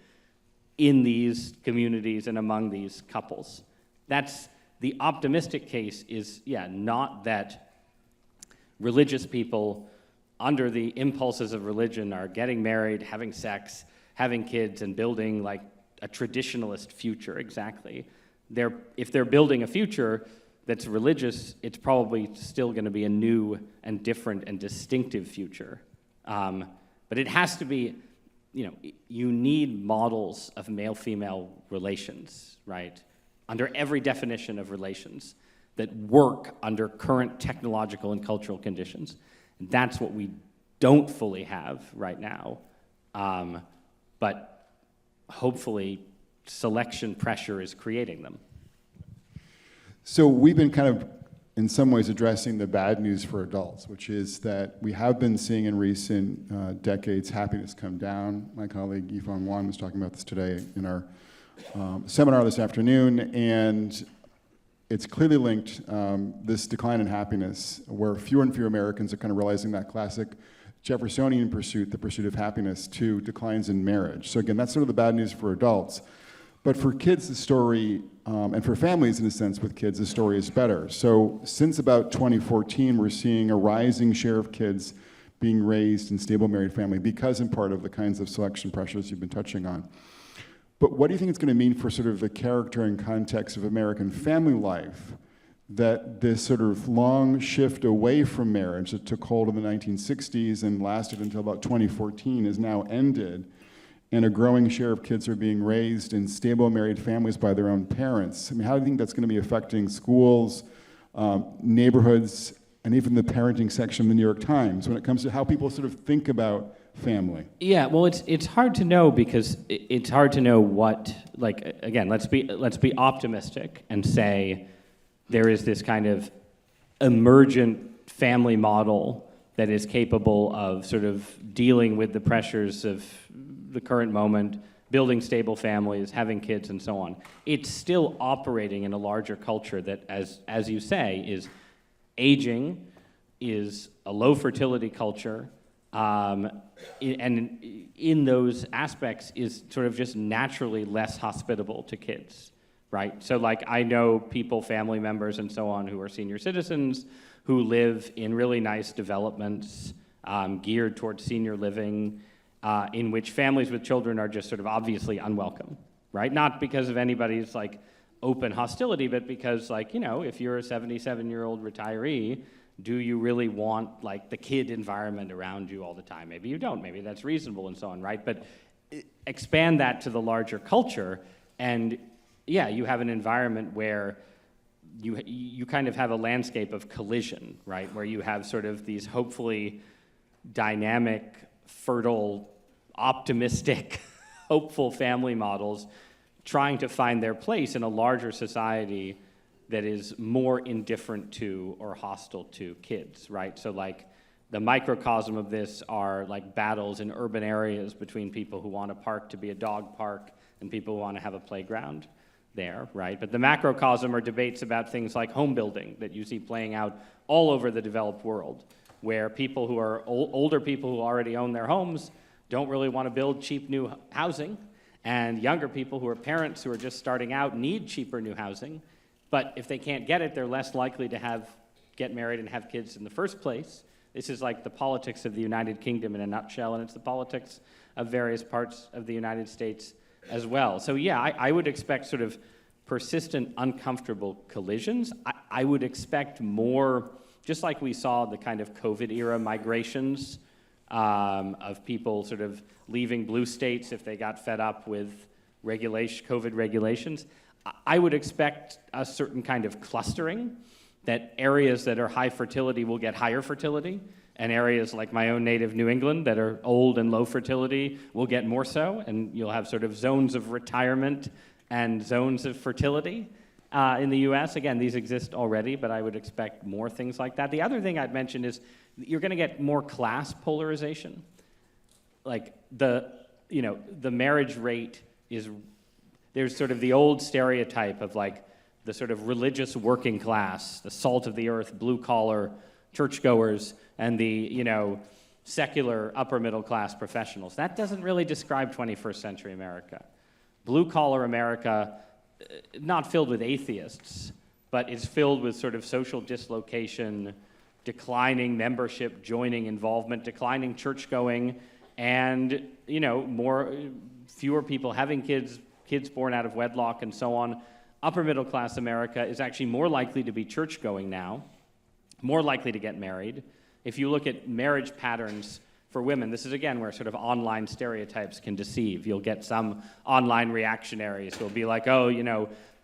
in these communities and among these couples. That's the optimistic case is, not that religious people under the impulses of religion are getting married, having sex, having kids, and building like a traditionalist future, exactly. If they're building a future that's religious, it's probably still going to be a new and different and distinctive future. But it has to be, you need models of male-female relations, right? Under every definition of relations that work under current technological and cultural conditions. And that's what we don't fully have right now. But hopefully selection pressure is creating them. So we've been kind of, in some ways, addressing the bad news for adults, which is that we have been seeing in recent decades happiness come down. My colleague Yifan Wan was talking about this today in our seminar this afternoon, and it's clearly linked, this decline in happiness, where fewer and fewer Americans are kind of realizing that classic Jeffersonian pursuit, the pursuit of happiness, to declines in marriage. So again, that's sort of the bad news for adults. But for kids, the story, and for families in a sense with kids, the story is better. So since about 2014, we're seeing a rising share of kids being raised in stable married family because in part of the kinds of selection pressures you've been touching on. But what do you think it's going to mean for sort of the character and context of American family life that this sort of long shift away from marriage that took hold in the 1960s and lasted until about 2014 is now ended, and a growing share of kids are being raised in stable married families by their own parents? I mean, how do you think that's going to be affecting schools, neighborhoods, and even the parenting section of the New York Times when it comes to how people sort of think about family? Yeah, well, it's hard to know because it's hard to know what, like, again, let's be optimistic and say there is this kind of emergent family model that is capable of sort of dealing with the pressures of the current moment, building stable families, having kids, and so on. It's still operating in a larger culture that, as you say, is aging, is a low fertility culture, and in those aspects is sort of just naturally less hospitable to kids, right? So like I know people, family members and so on who are senior citizens who live in really nice developments geared towards senior living, in which families with children are just sort of obviously unwelcome, right? Not because of anybody's like open hostility, but because like, if you're a 77-year-old retiree, do you really want like the kid environment around you all the time? Maybe you don't, maybe that's reasonable and so on, right? But expand that to the larger culture and you have an environment where you kind of have a landscape of collision, right, where you have sort of these hopefully dynamic, fertile, optimistic, hopeful family models trying to find their place in a larger society that is more indifferent to or hostile to kids, right? So like the microcosm of this are like battles in urban areas between people who want a park to be a dog park and people who want to have a playground there, right? But the macrocosm are debates about things like home building that you see playing out all over the developed world, where people who are older people who already own their homes don't really want to build cheap new housing, and younger people who are parents who are just starting out need cheaper new housing, but if they can't get it, they're less likely to get married and have kids in the first place. This is like the politics of the United Kingdom in a nutshell, and it's the politics of various parts of the United States as well. So yeah, I would expect sort of persistent, uncomfortable collisions. I would expect more, just like we saw the kind of COVID-era migrations of people sort of leaving blue states if they got fed up with COVID regulations. I would expect a certain kind of clustering, that areas that are high fertility will get higher fertility, and areas like my own native New England that are old and low fertility will get more so, and you'll have sort of zones of retirement and zones of fertility in the US. Again, these exist already, but I would expect more things like that. The other thing I'd mention is you're going to get more class polarization. Like the marriage rate is, there's sort of the old stereotype of like the sort of religious working class, the salt of the earth, blue collar churchgoers, and the, secular upper middle class professionals. That doesn't really describe 21st century America. Blue collar America, not filled with atheists, but is filled with sort of social dislocation, declining membership, joining involvement, declining church going, and fewer people having kids born out of wedlock and so on. Upper middle class America is actually more likely to be church going now, more likely to get married. If you look at marriage patterns for women, this is again where sort of online stereotypes can deceive. You'll get some online reactionaries who'll be like,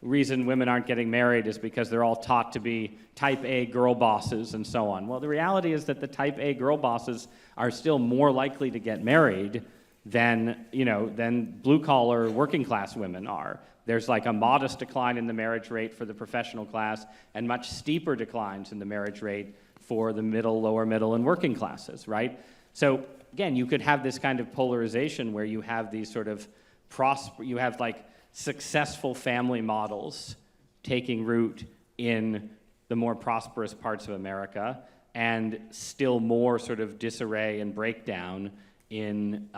reason women aren't getting married is because they're all taught to be type A girl bosses and so on. Well, the reality is that the type A girl bosses are still more likely to get married than blue-collar working class women are. There's like a modest decline in the marriage rate for the professional class and much steeper declines in the marriage rate for the middle, lower middle, and working classes, right? So again, you could have this kind of polarization where you have these sort of you have like successful family models taking root in the more prosperous parts of America, and still more sort of disarray and breakdown in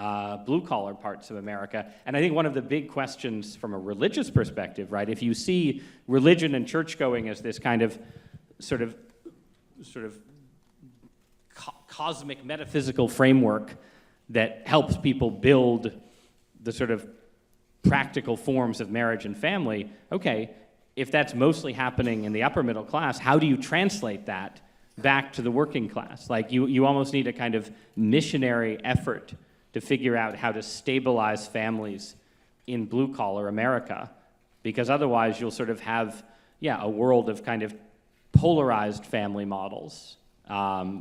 blue-collar parts of America. And I think one of the big questions from a religious perspective, right, if you see religion and church-going as this kind of sort of cosmic metaphysical framework that helps people build the sort of practical forms of marriage and family, okay, if that's mostly happening in the upper middle class, how do you translate that back to the working class? Like you almost need a kind of missionary effort to figure out how to stabilize families in blue-collar America, because otherwise you'll sort of have, a world of kind of polarized family models,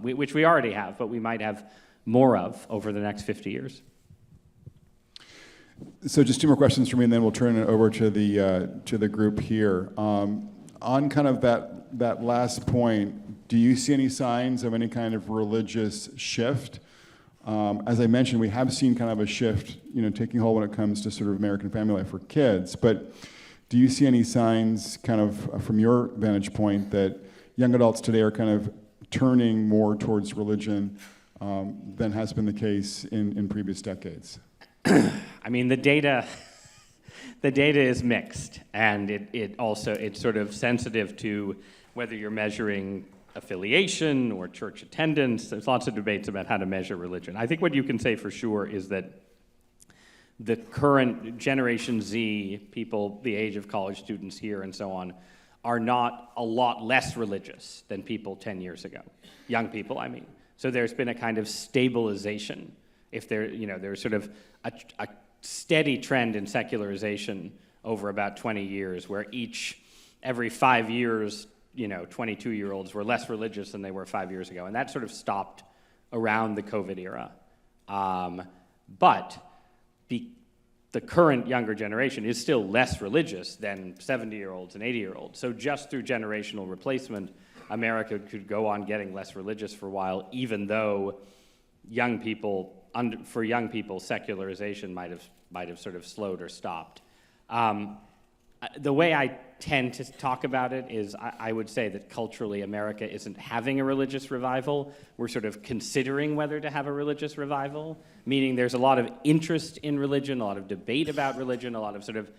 which we already have, but we might have more of over the next 50 years. So just two more questions for me, and then we'll turn it over to the group here. On kind of that last point, do you see any signs of any kind of religious shift? As I mentioned, we have seen kind of a shift, taking hold when it comes to sort of American family life for kids. But do you see any signs, kind of from your vantage point, that young adults today are kind of turning more towards religion than has been the case in previous decades? I mean, the data is mixed, and it's sort of sensitive to whether you're measuring affiliation or church attendance. There's lots of debates about how to measure religion. I think what you can say for sure is that the current Generation Z people, the age of college students here and so on, are not a lot less religious than people 10 years ago. Young people, I mean. So there's been a kind of stabilization. If there's sort of a steady trend in secularization over about 20 years where each every 5 years, 22-year-olds were less religious than they were 5 years ago. And that sort of stopped around the COVID era. But the current younger generation is still less religious than 70-year-olds and 80-year-olds. So just through generational replacement, America could go on getting less religious for a while, even though for young people, secularization might have sort of slowed or stopped. The way I tend to talk about it is I would say that culturally America isn't having a religious revival. We're sort of considering whether to have a religious revival, meaning there's a lot of interest in religion, a lot of debate about religion, a lot of sort of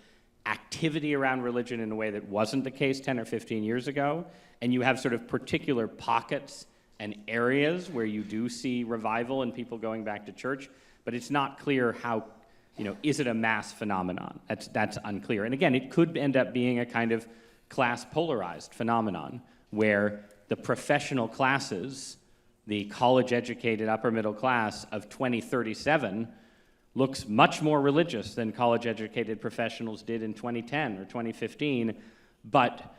activity around religion in a way that wasn't the case 10 or 15 years ago. And you have sort of particular pockets and areas where you do see revival and people going back to church, but it's not clear how, is it a mass phenomenon? That's unclear. And again, it could end up being a kind of class polarized phenomenon where the professional classes, the college-educated upper middle class of 2037 looks much more religious than college-educated professionals did in 2010 or 2015, but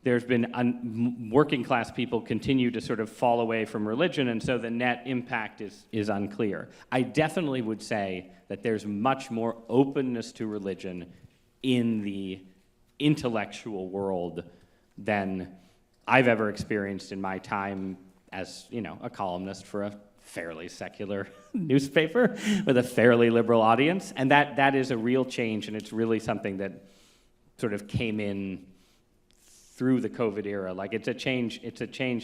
there's been working class people continue to sort of fall away from religion, and so the net impact is unclear. I definitely would say that there's much more openness to religion in the intellectual world than I've ever experienced in my time as, a columnist for a fairly secular newspaper with a fairly liberal audience, and that is a real change, and it's really something that sort of came in through the COVID era. Like it's a change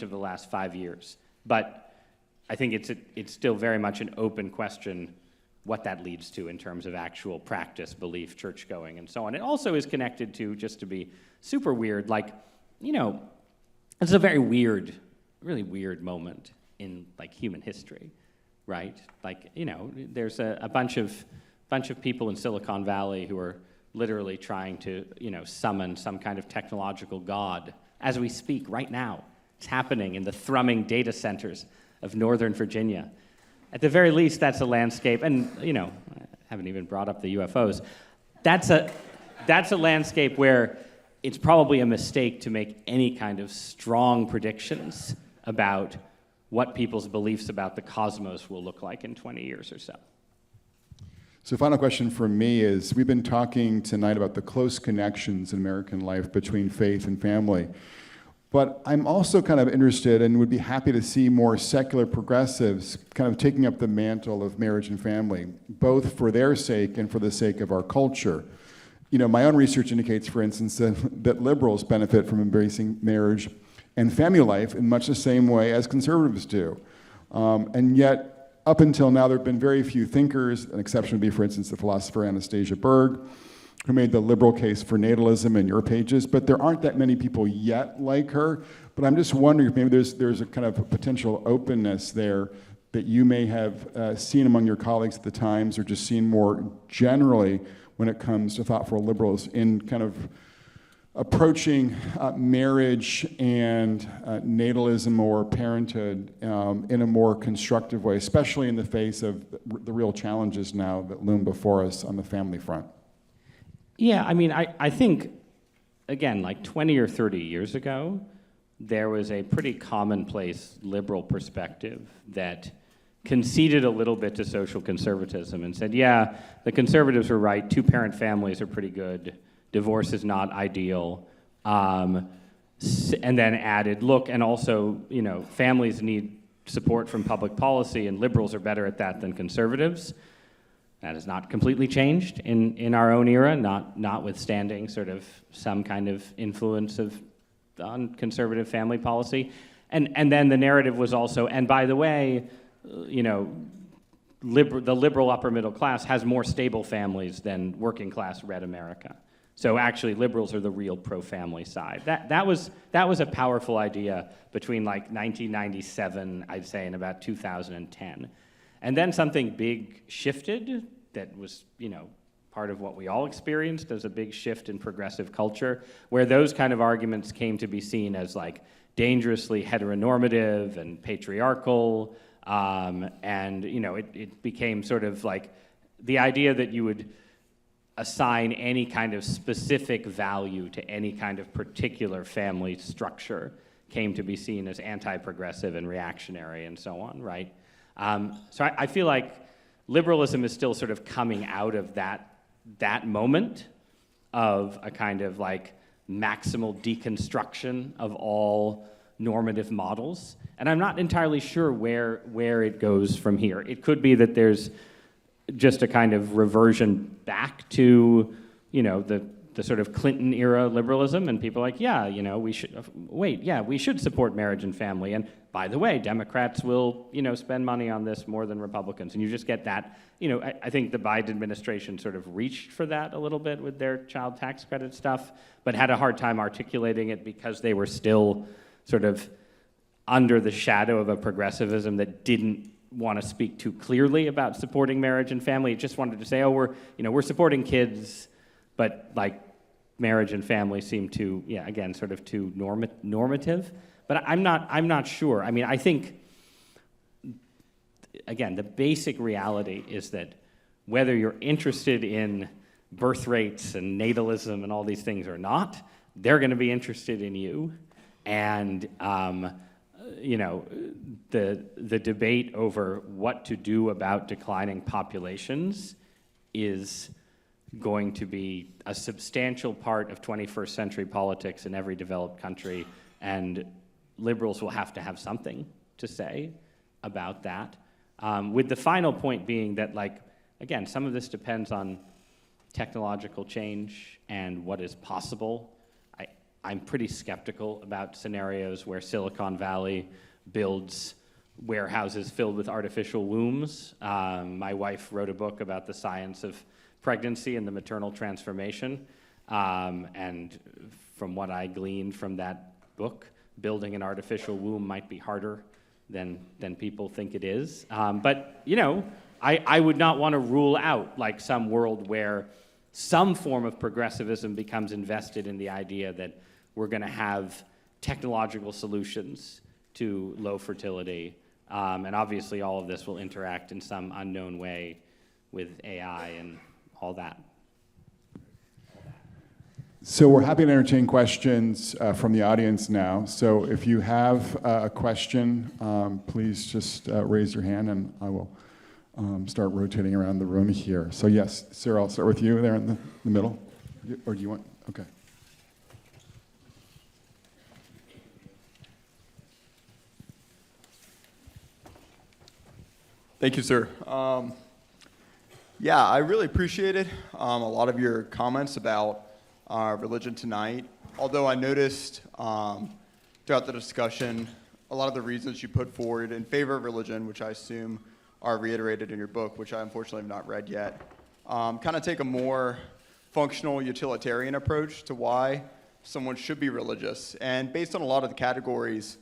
of the last 5 years. But I think it's still very much an open question what that leads to in terms of actual practice, belief, church going, and so on. It also is connected to, just to be super weird, it's a very weird, really weird moment in human history, right? There's a bunch of people in Silicon Valley who are literally trying to, summon some kind of technological god as we speak right now. It's happening in the thrumming data centers of Northern Virginia. At the very least, that's a landscape, and, I haven't even brought up the UFOs. That's a landscape where it's probably a mistake to make any kind of strong predictions about what people's beliefs about the cosmos will look like in 20 years or so. So final question from me is, we've been talking tonight about the close connections in American life between faith and family. But I'm also kind of interested and would be happy to see more secular progressives kind of taking up the mantle of marriage and family, both for their sake and for the sake of our culture. My own research indicates, for instance, that liberals benefit from embracing marriage and family life in much the same way as conservatives do. And yet, up until now, there have been very few thinkers, an exception would be, for instance, the philosopher Anastasia Berg, who made the liberal case for natalism in your pages, but there aren't that many people yet like her. But I'm just wondering if maybe there's a kind of a potential openness there that you may have seen among your colleagues at the Times, or just seen more generally when it comes to thoughtful liberals in kind of approaching marriage and natalism or parenthood in a more constructive way, especially in the face of the real challenges now that loom before us on the family front. Yeah, I think, again, 20 or 30 years ago, there was a pretty commonplace liberal perspective that conceded a little bit to social conservatism and said, yeah, the conservatives were right, two-parent families are pretty good, divorce is not ideal, and then added, look, and also, families need support from public policy, and liberals are better at that than conservatives. That has not completely changed in our own era, notwithstanding sort of some kind of influence on conservative family policy. And then the narrative was also, and by the way, the liberal upper middle class has more stable families than working class red America. So actually, liberals are the real pro-family side. That was a powerful idea between 1997, I'd say, and about 2010. And then something big shifted that was, part of what we all experienced as a big shift in progressive culture, where those kind of arguments came to be seen as dangerously heteronormative and patriarchal, and it became sort of the idea that you would assign any kind of specific value to any kind of particular family structure came to be seen as anti-progressive and reactionary and so on, right? So I feel like liberalism is still sort of coming out of that moment of a kind of like maximal deconstruction of all normative models. And I'm not entirely sure where it goes from here. It could be that there's just a kind of reversion back to, the sort of Clinton era liberalism, and people are like, yeah, we should support marriage and family. And by the way, Democrats will, spend money on this more than Republicans. And you just get that, I think the Biden administration sort of reached for that a little bit with their child tax credit stuff, but had a hard time articulating it because they were still sort of under the shadow of a progressivism that didn't want to speak too clearly about supporting marriage and family. It just wanted to say, we're supporting kids, but like marriage and family seem to, again, sort of too normative. But I'm not sure. I mean, I think, again, the basic reality is that whether you're interested in birth rates and natalism and all these things or not, they're going to be interested in you. And the debate over what to do about declining populations is going to be a substantial part of 21st century politics in every developed country, and liberals will have to have something to say about that. With the final point being that, again, some of this depends on technological change and what is possible. I'm pretty skeptical about scenarios where Silicon Valley builds warehouses filled with artificial wombs. My wife wrote a book about the science of pregnancy and the maternal transformation. And from what I gleaned from that book, building an artificial womb might be harder than people think it is. But I would not want to rule out some world where some form of progressivism becomes invested in the idea that we're going to have technological solutions to low fertility. And obviously all of this will interact in some unknown way with AI and all that. So we're happy to entertain questions from the audience now. So if you have a question, please just raise your hand and I will start rotating around the room here. So yes, sir, I'll start with you there in the middle. Or do you want, okay. Thank you, sir. Yeah, I really appreciated a lot of your comments about religion tonight. Although I noticed throughout the discussion, a lot of the reasons you put forward in favor of religion, which I assume are reiterated in your book, which I unfortunately have not read yet, kind of take a more functional utilitarian approach to why someone should be religious. And based on a lot of the categories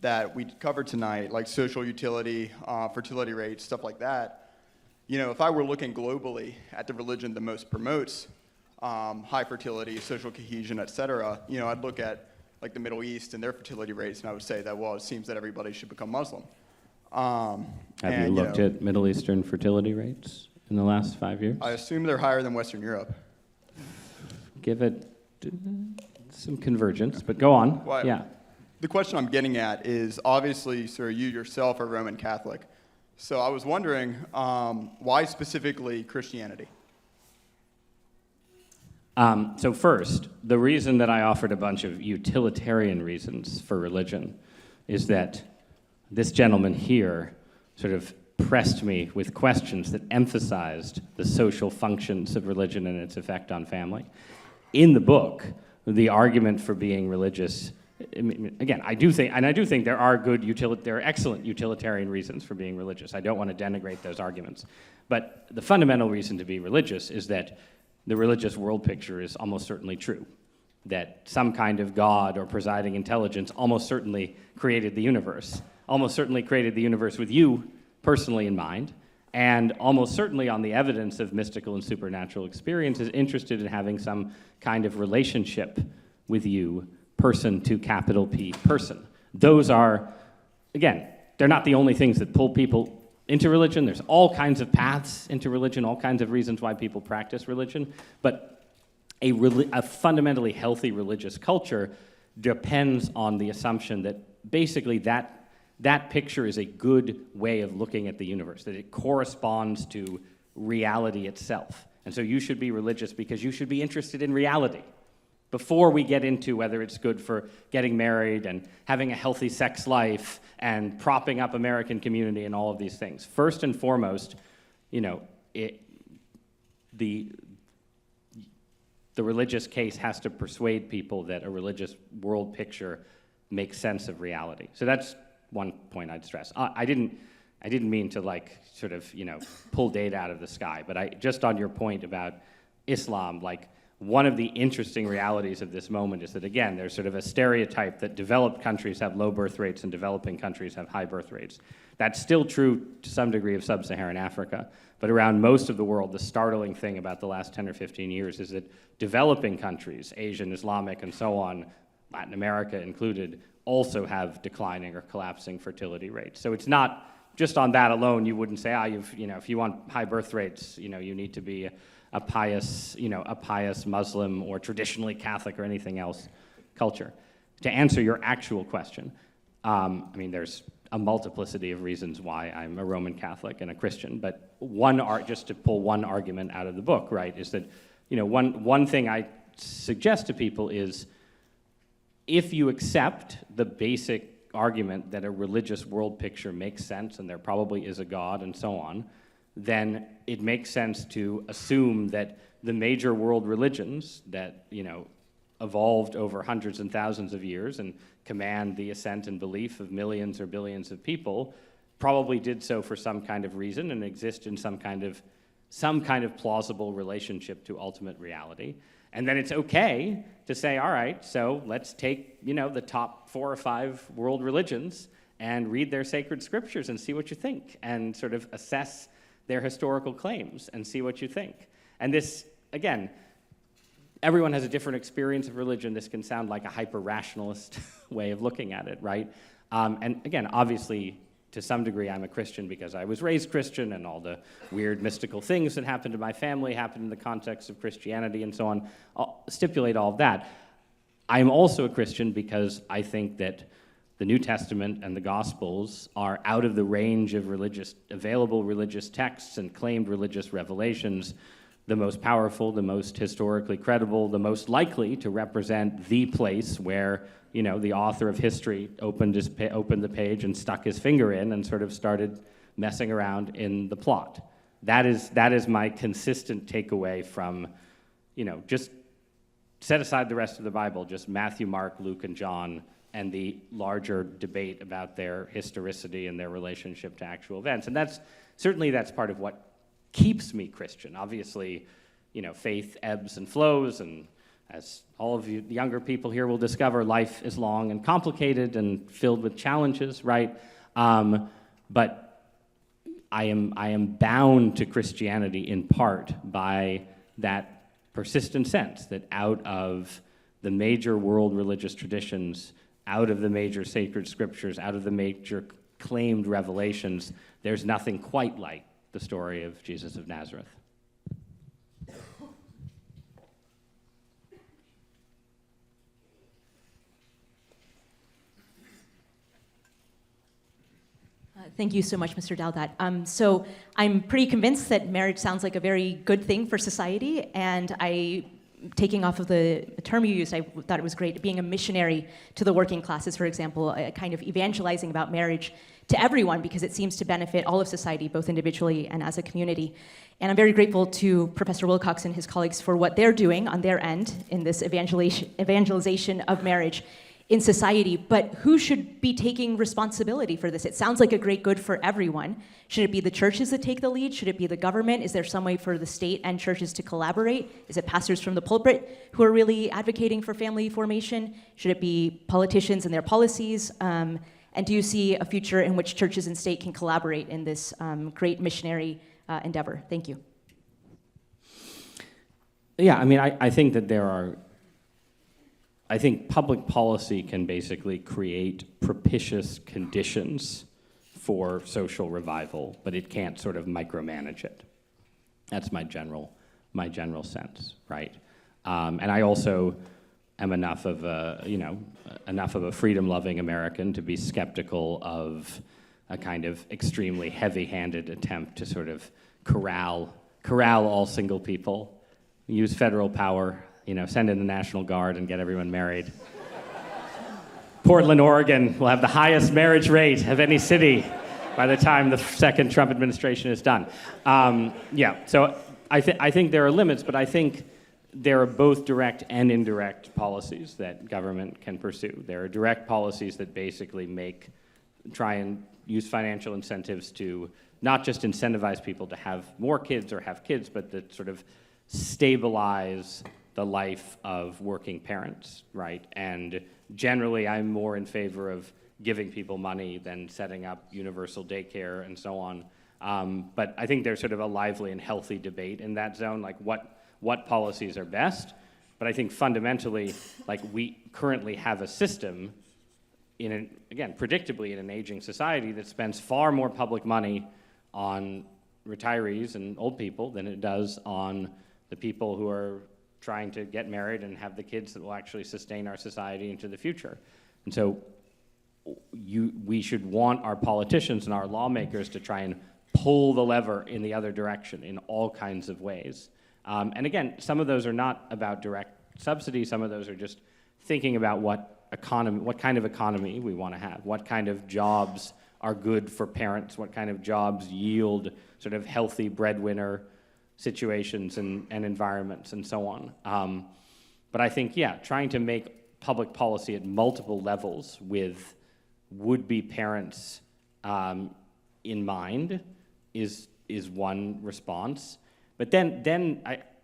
that we covered tonight, like social utility, fertility rates, stuff like that, if I were looking globally at the religion that most promotes high fertility, social cohesion, et cetera, I'd look at the Middle East and their fertility rates, and I would say that, well, it seems that everybody should become Muslim. Have you looked at Middle Eastern fertility rates in the last 5 years? I assume they're higher than Western Europe. Give it some convergence, but go on. Well, yeah. The question I'm getting at is, obviously, sir, you yourself are Roman Catholic. So I was wondering, why specifically Christianity? So first, the reason that I offered a bunch of utilitarian reasons for religion is that this gentleman here sort of pressed me with questions that emphasized the social functions of religion and its effect on family. In the book, the argument for being religious, again, I do think there are there are excellent utilitarian reasons for being religious. I don't want to denigrate those arguments. But the fundamental reason to be religious is that the religious world picture is almost certainly true. That some kind of God or presiding intelligence almost certainly created the universe. Almost certainly created the universe with you personally in mind. And almost certainly on the evidence of mystical and supernatural experience is interested in having some kind of relationship with you, person to capital P person. Those are, again, they're not the only things that pull people into religion. There's all kinds of paths into religion, all kinds of reasons why people practice religion. But a fundamentally healthy religious culture depends on the assumption that basically that picture is a good way of looking at the universe, that it corresponds to reality itself. And so you should be religious because you should be interested in reality before we get into whether it's good for getting married and having a healthy sex life and propping up American community and all of these things. First and foremost, the religious case has to persuade people that a religious world picture makes sense of reality. So that's one point I'd stress. I didn't mean to sort of pull data out of the sky, but just on your point about Islam, one of the interesting realities of this moment is that, again, there's sort of a stereotype that developed countries have low birth rates and developing countries have high birth rates. That's still true to some degree of sub-Saharan Africa, but around most of the world, the startling thing about the last 10 or 15 years is that developing countries, Asian, Islamic, and so on, Latin America included, also have declining or collapsing fertility rates. So it's not just on that alone, you wouldn't say, if you want high birth rates, you need to be a pious Muslim or traditionally Catholic or anything else culture. To answer your actual question, there's a multiplicity of reasons why I'm a Roman Catholic and a Christian, but just to pull one argument out of the book, right, is that, one thing I suggest to people is if you accept the basic argument that a religious world picture makes sense and there probably is a God and so on, then it makes sense to assume that the major world religions that, evolved over hundreds and thousands of years and command the assent and belief of millions or billions of people probably did so for some kind of reason and exist in some kind of plausible relationship to ultimate reality. And then it's okay to say, all right, so let's take, the top 4 or 5 world religions and read their sacred scriptures and see what you think, and sort of assess their historical claims and see what you think. And this, again, everyone has a different experience of religion. This can sound like a hyper-rationalist way of looking at it, right? And again, obviously, to some degree, I'm a Christian because I was raised Christian, and all the weird mystical things that happened to my family happened in the context of Christianity and so on. I'll stipulate all of that. I'm also a Christian because I think that the New Testament and the Gospels are out of the range of available religious texts and claimed religious revelations, the most powerful, the most historically credible, the most likely to represent the place where, the author of history opened the page and stuck his finger in and sort of started messing around in the plot. That is my consistent takeaway from, just set aside the rest of the Bible, just Matthew, Mark, Luke, and John, and the larger debate about their historicity and their relationship to actual events. And that's part of what keeps me Christian. Obviously, faith ebbs and flows, and as all of you the younger people here will discover, life is long and complicated and filled with challenges, right? But I am bound to Christianity in part by that persistent sense that out of the major world religious traditions, out of the major sacred scriptures, out of the major claimed revelations, there's nothing quite like the story of Jesus of Nazareth. Thank you so much, Mr. Douthat. So I'm pretty convinced that marriage sounds like a very good thing for society, and taking off of the term you used, I thought it was great, being a missionary to the working classes, for example, kind of evangelizing about marriage to everyone, because it seems to benefit all of society, both individually and as a community. And I'm very grateful to Professor Wilcox and his colleagues for what they're doing on their end in this evangelization of marriage in society. But who should be taking responsibility for this? It sounds like a great good for everyone. Should it be the churches that take the lead? Should it be the government? Is there some way for the state and churches to collaborate? Is it pastors from the pulpit who are really advocating for family formation? Should it be politicians and their policies? And do you see a future in which churches and state can collaborate in this great missionary endeavor? Thank you. Yeah, I think that I think public policy can basically create propitious conditions for social revival, but it can't sort of micromanage it. That's my general sense, right? And I also am enough of a freedom-loving American to be skeptical of a kind of extremely heavy-handed attempt to sort of corral all single people, use federal power, send in the National Guard and get everyone married. Portland, Oregon will have the highest marriage rate of any city by the time the second Trump administration is done. So I think there are limits, but I think there are both direct and indirect policies that government can pursue. There are direct policies that basically try and use financial incentives to not just incentivize people to have more kids or have kids, but that sort of stabilize the life of working parents, right? And generally, I'm more in favor of giving people money than setting up universal daycare and so on. But I think there's sort of a lively and healthy debate in that zone, like what policies are best. But I think fundamentally, like we currently have a system predictably in an aging society that spends far more public money on retirees and old people than it does on the people who are trying to get married and have the kids that will actually sustain our society into the future. And so we should want our politicians and our lawmakers to try and pull the lever in the other direction in all kinds of ways. And again, some of those are not about direct subsidy. Some of those are just thinking about what kind of economy we want to have, what kind of jobs are good for parents, what kind of jobs yield sort of healthy breadwinner situations and environments and so on. But I think, trying to make public policy at multiple levels with would-be parents in mind is one response. But then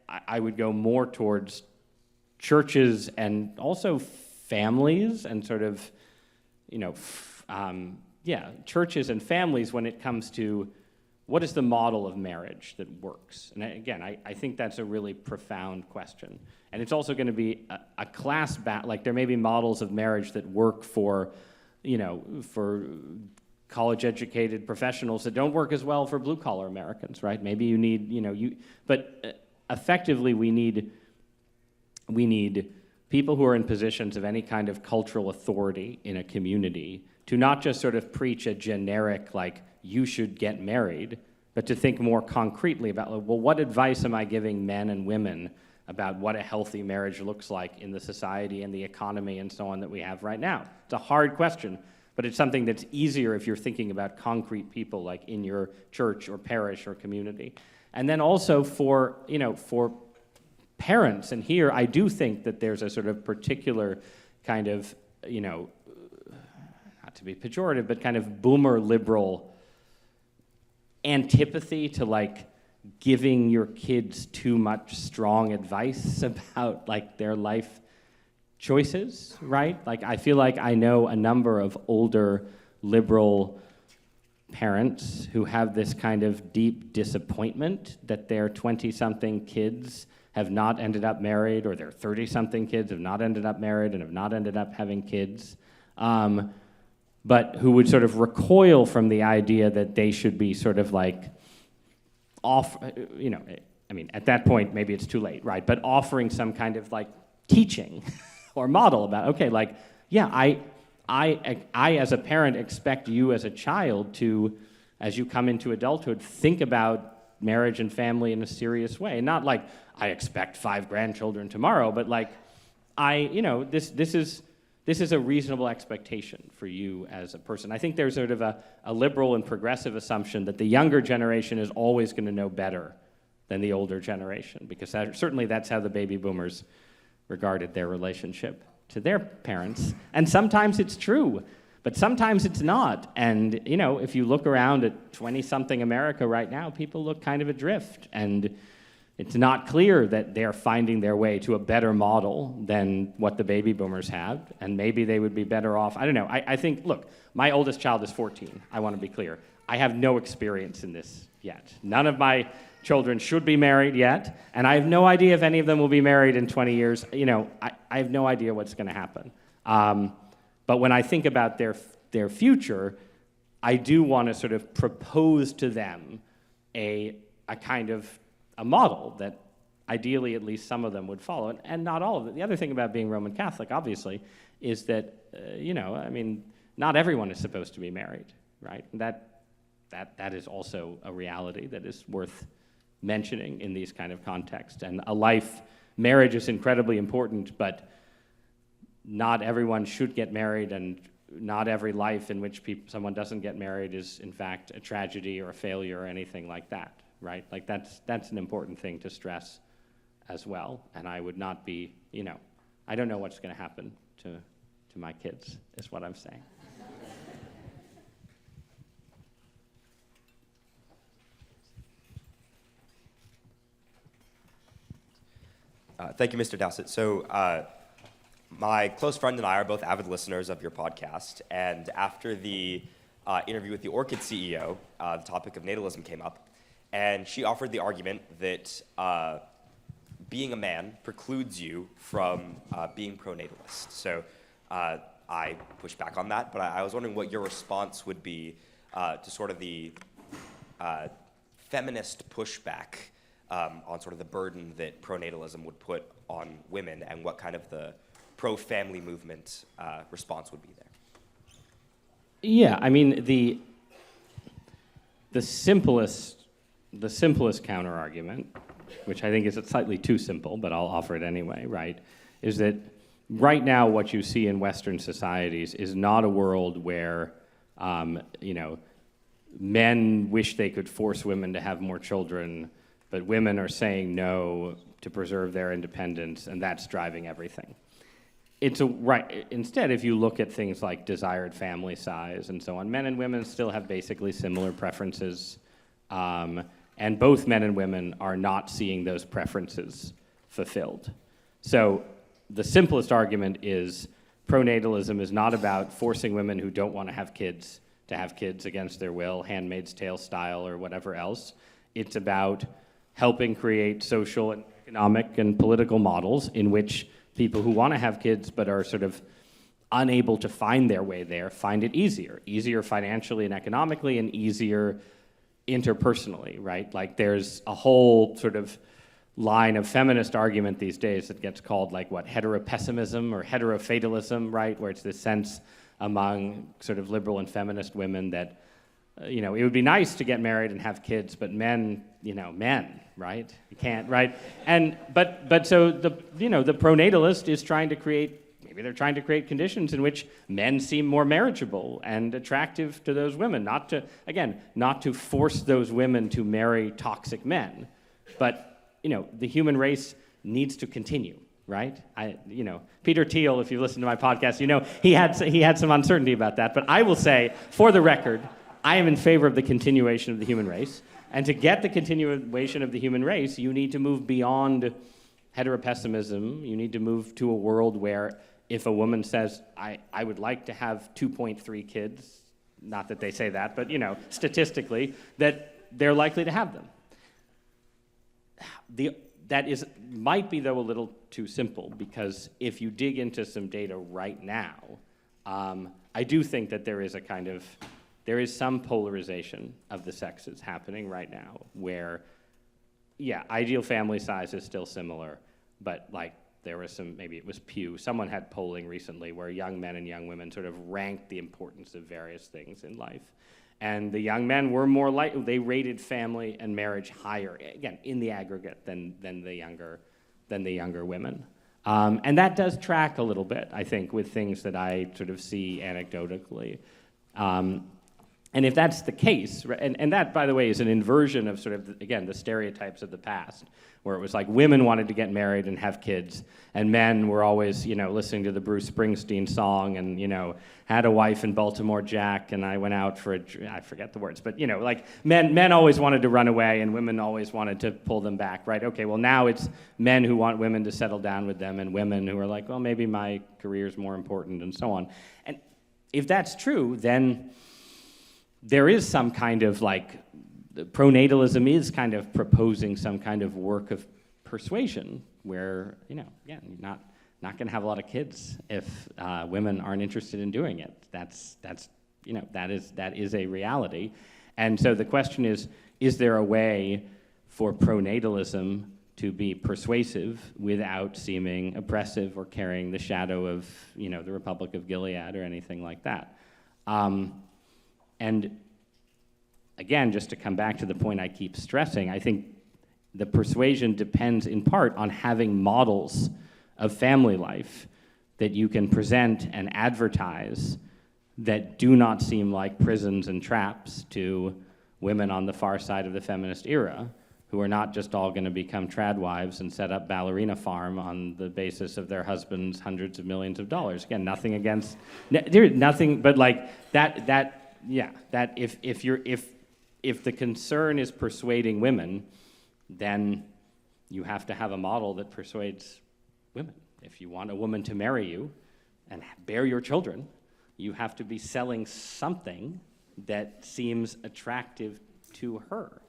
I would go more towards churches and also families and sort of, churches and families when it comes to what is the model of marriage that works? And again, I think that's a really profound question. And it's also going to be a class like there may be models of marriage that work for college-educated professionals that don't work as well for blue-collar Americans, right? Maybe you need, but effectively we need people who are in positions of any kind of cultural authority in a community to not just sort of preach a generic, like, you should get married, but to think more concretely about, well, what advice am I giving men and women about what a healthy marriage looks like in the society and the economy and so on that we have right now? It's a hard question, but it's something that's easier if you're thinking about concrete people like in your church or parish or community. And then also for parents, and here I do think that there's a sort of particular kind of, not to be pejorative, but kind of boomer liberal antipathy to like giving your kids too much strong advice about like their life choices, right? Like I feel like I know a number of older liberal parents who have this kind of deep disappointment that their 20-something kids have not ended up married, or their 30-something kids have not ended up married and have not ended up having kids, but who would sort of recoil from the idea that they should be sort of like at that point, maybe it's too late, right? But offering some kind of like teaching or model about, okay, like, I as a parent expect you as a child to, as you come into adulthood, think about marriage and family in a serious way. Not like, I expect 5 grandchildren tomorrow, but like, this is a reasonable expectation for you as a person. I think there's sort of a liberal and progressive assumption that the younger generation is always going to know better than the older generation, because certainly that's how the baby boomers regarded their relationship to their parents. And sometimes it's true, but sometimes it's not. And, if you look around at 20-something America right now, people look kind of adrift. And it's not clear that they're finding their way to a better model than what the baby boomers have. And maybe they would be better off. I don't know. I think, look, my oldest child is 14. I want to be clear. I have no experience in this yet. None of my children should be married yet, and I have no idea if any of them will be married in 20 years. I have no idea what's going to happen. But when I think about their future, I do want to sort of propose to them a kind of a model that ideally at least some of them would follow, and not all of it. The other thing about being Roman Catholic, obviously, is that, not everyone is supposed to be married, right? That is also a reality that is worth mentioning in these kind of contexts. And marriage is incredibly important, but not everyone should get married, and not every life in which someone doesn't get married is, in fact, a tragedy or a failure or anything like that, right? Like, that's an important thing to stress as well. And I would not be, I don't know what's going to happen to my kids, is what I'm saying. Thank you, Mr. Douthat. So my close friend and I are both avid listeners of your podcast, and after the interview with the Orchid CEO, the topic of natalism came up, and she offered the argument that being a man precludes you from being pro-natalist. So I pushed back on that, but I was wondering what your response would be to sort of the feminist pushback on sort of the burden that pronatalism would put on women, and what kind of the pro-family movement response would be there. Yeah, I mean, the simplest counter-argument, which I think is slightly too simple, but I'll offer it anyway, right, is that right now what you see in Western societies is not a world where, men wish they could force women to have more children, but women are saying no to preserve their independence, and that's driving everything. Instead, if you look at things like desired family size and so on, men and women still have basically similar preferences, and both men and women are not seeing those preferences fulfilled. So the simplest argument is pronatalism is not about forcing women who don't want to have kids against their will, Handmaid's Tale style or whatever else. It's about helping create social and economic and political models in which people who want to have kids but are sort of unable to find their way there find it easier financially and economically, and easier interpersonally, right? Like, there's a whole sort of line of feminist argument these days that gets called, like, heteropessimism or heterofatalism, right? Where it's this sense among sort of liberal and feminist women that, it would be nice to get married and have kids, but men, right? You can't, right? But so the pronatalist is trying to create, maybe they're trying to create conditions in which men seem more marriageable and attractive to those women, not to force those women to marry toxic men, but, the human race needs to continue, right? Peter Thiel, if you listen to my podcast, he had some uncertainty about that, but I will say, for the record, I am in favor of the continuation of the human race. And to get the continuation of the human race, you need to move beyond heteropessimism. You need to move to a world where if a woman says, I would like to have 2.3 kids, not that they say that, but, statistically, that they're likely to have them. That might be, though, a little too simple, because if you dig into some data right now, I do think that there is some polarization of the sexes happening right now where, ideal family size is still similar, but there was maybe it was Pew, someone had polling recently where young men and young women sort of ranked the importance of various things in life. And the young men were more they rated family and marriage higher, again, in the aggregate than the younger women. And that does track a little bit, I think, with things that I sort of see anecdotally. And if that's the case, and that, by the way, is an inversion of sort of, again, the stereotypes of the past, where it was like women wanted to get married and have kids, and men were always, listening to the Bruce Springsteen song, and, had a wife in Baltimore Jack, and I went out for I forget the words, but, men always wanted to run away, and women always wanted to pull them back, right? Okay, well, now it's men who want women to settle down with them, and women who are like, well, maybe my career's more important, and so on. And if that's true, then there is some kind of pronatalism is kind of proposing some kind of work of persuasion where, you're not going to have a lot of kids if women aren't interested in doing it. That's that is a reality. And so the question is there a way for pronatalism to be persuasive without seeming oppressive or carrying the shadow of, the Republic of Gilead or anything like that? And again, just to come back to the point I keep stressing, I think the persuasion depends in part on having models of family life that you can present and advertise that do not seem like prisons and traps to women on the far side of the feminist era, who are not just all going to become trad wives and set up ballerina farm on the basis of their husband's hundreds of millions of dollars. Again, nothing against, nothing, but like that if the concern is persuading women, then you have to have a model that persuades women. If you want a woman to marry you and bear your children, you have to be selling something that seems attractive to her,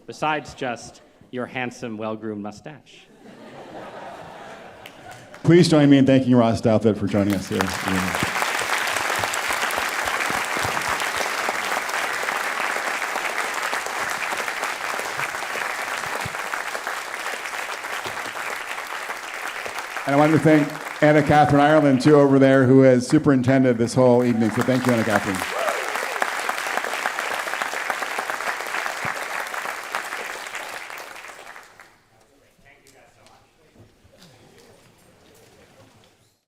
besides just your handsome, well-groomed mustache. Please join me in thanking Ross Douthat for joining us here. And I wanted to thank Anna Catherine Ireland, too, over there, who has superintended this whole evening. So thank you, Anna Catherine.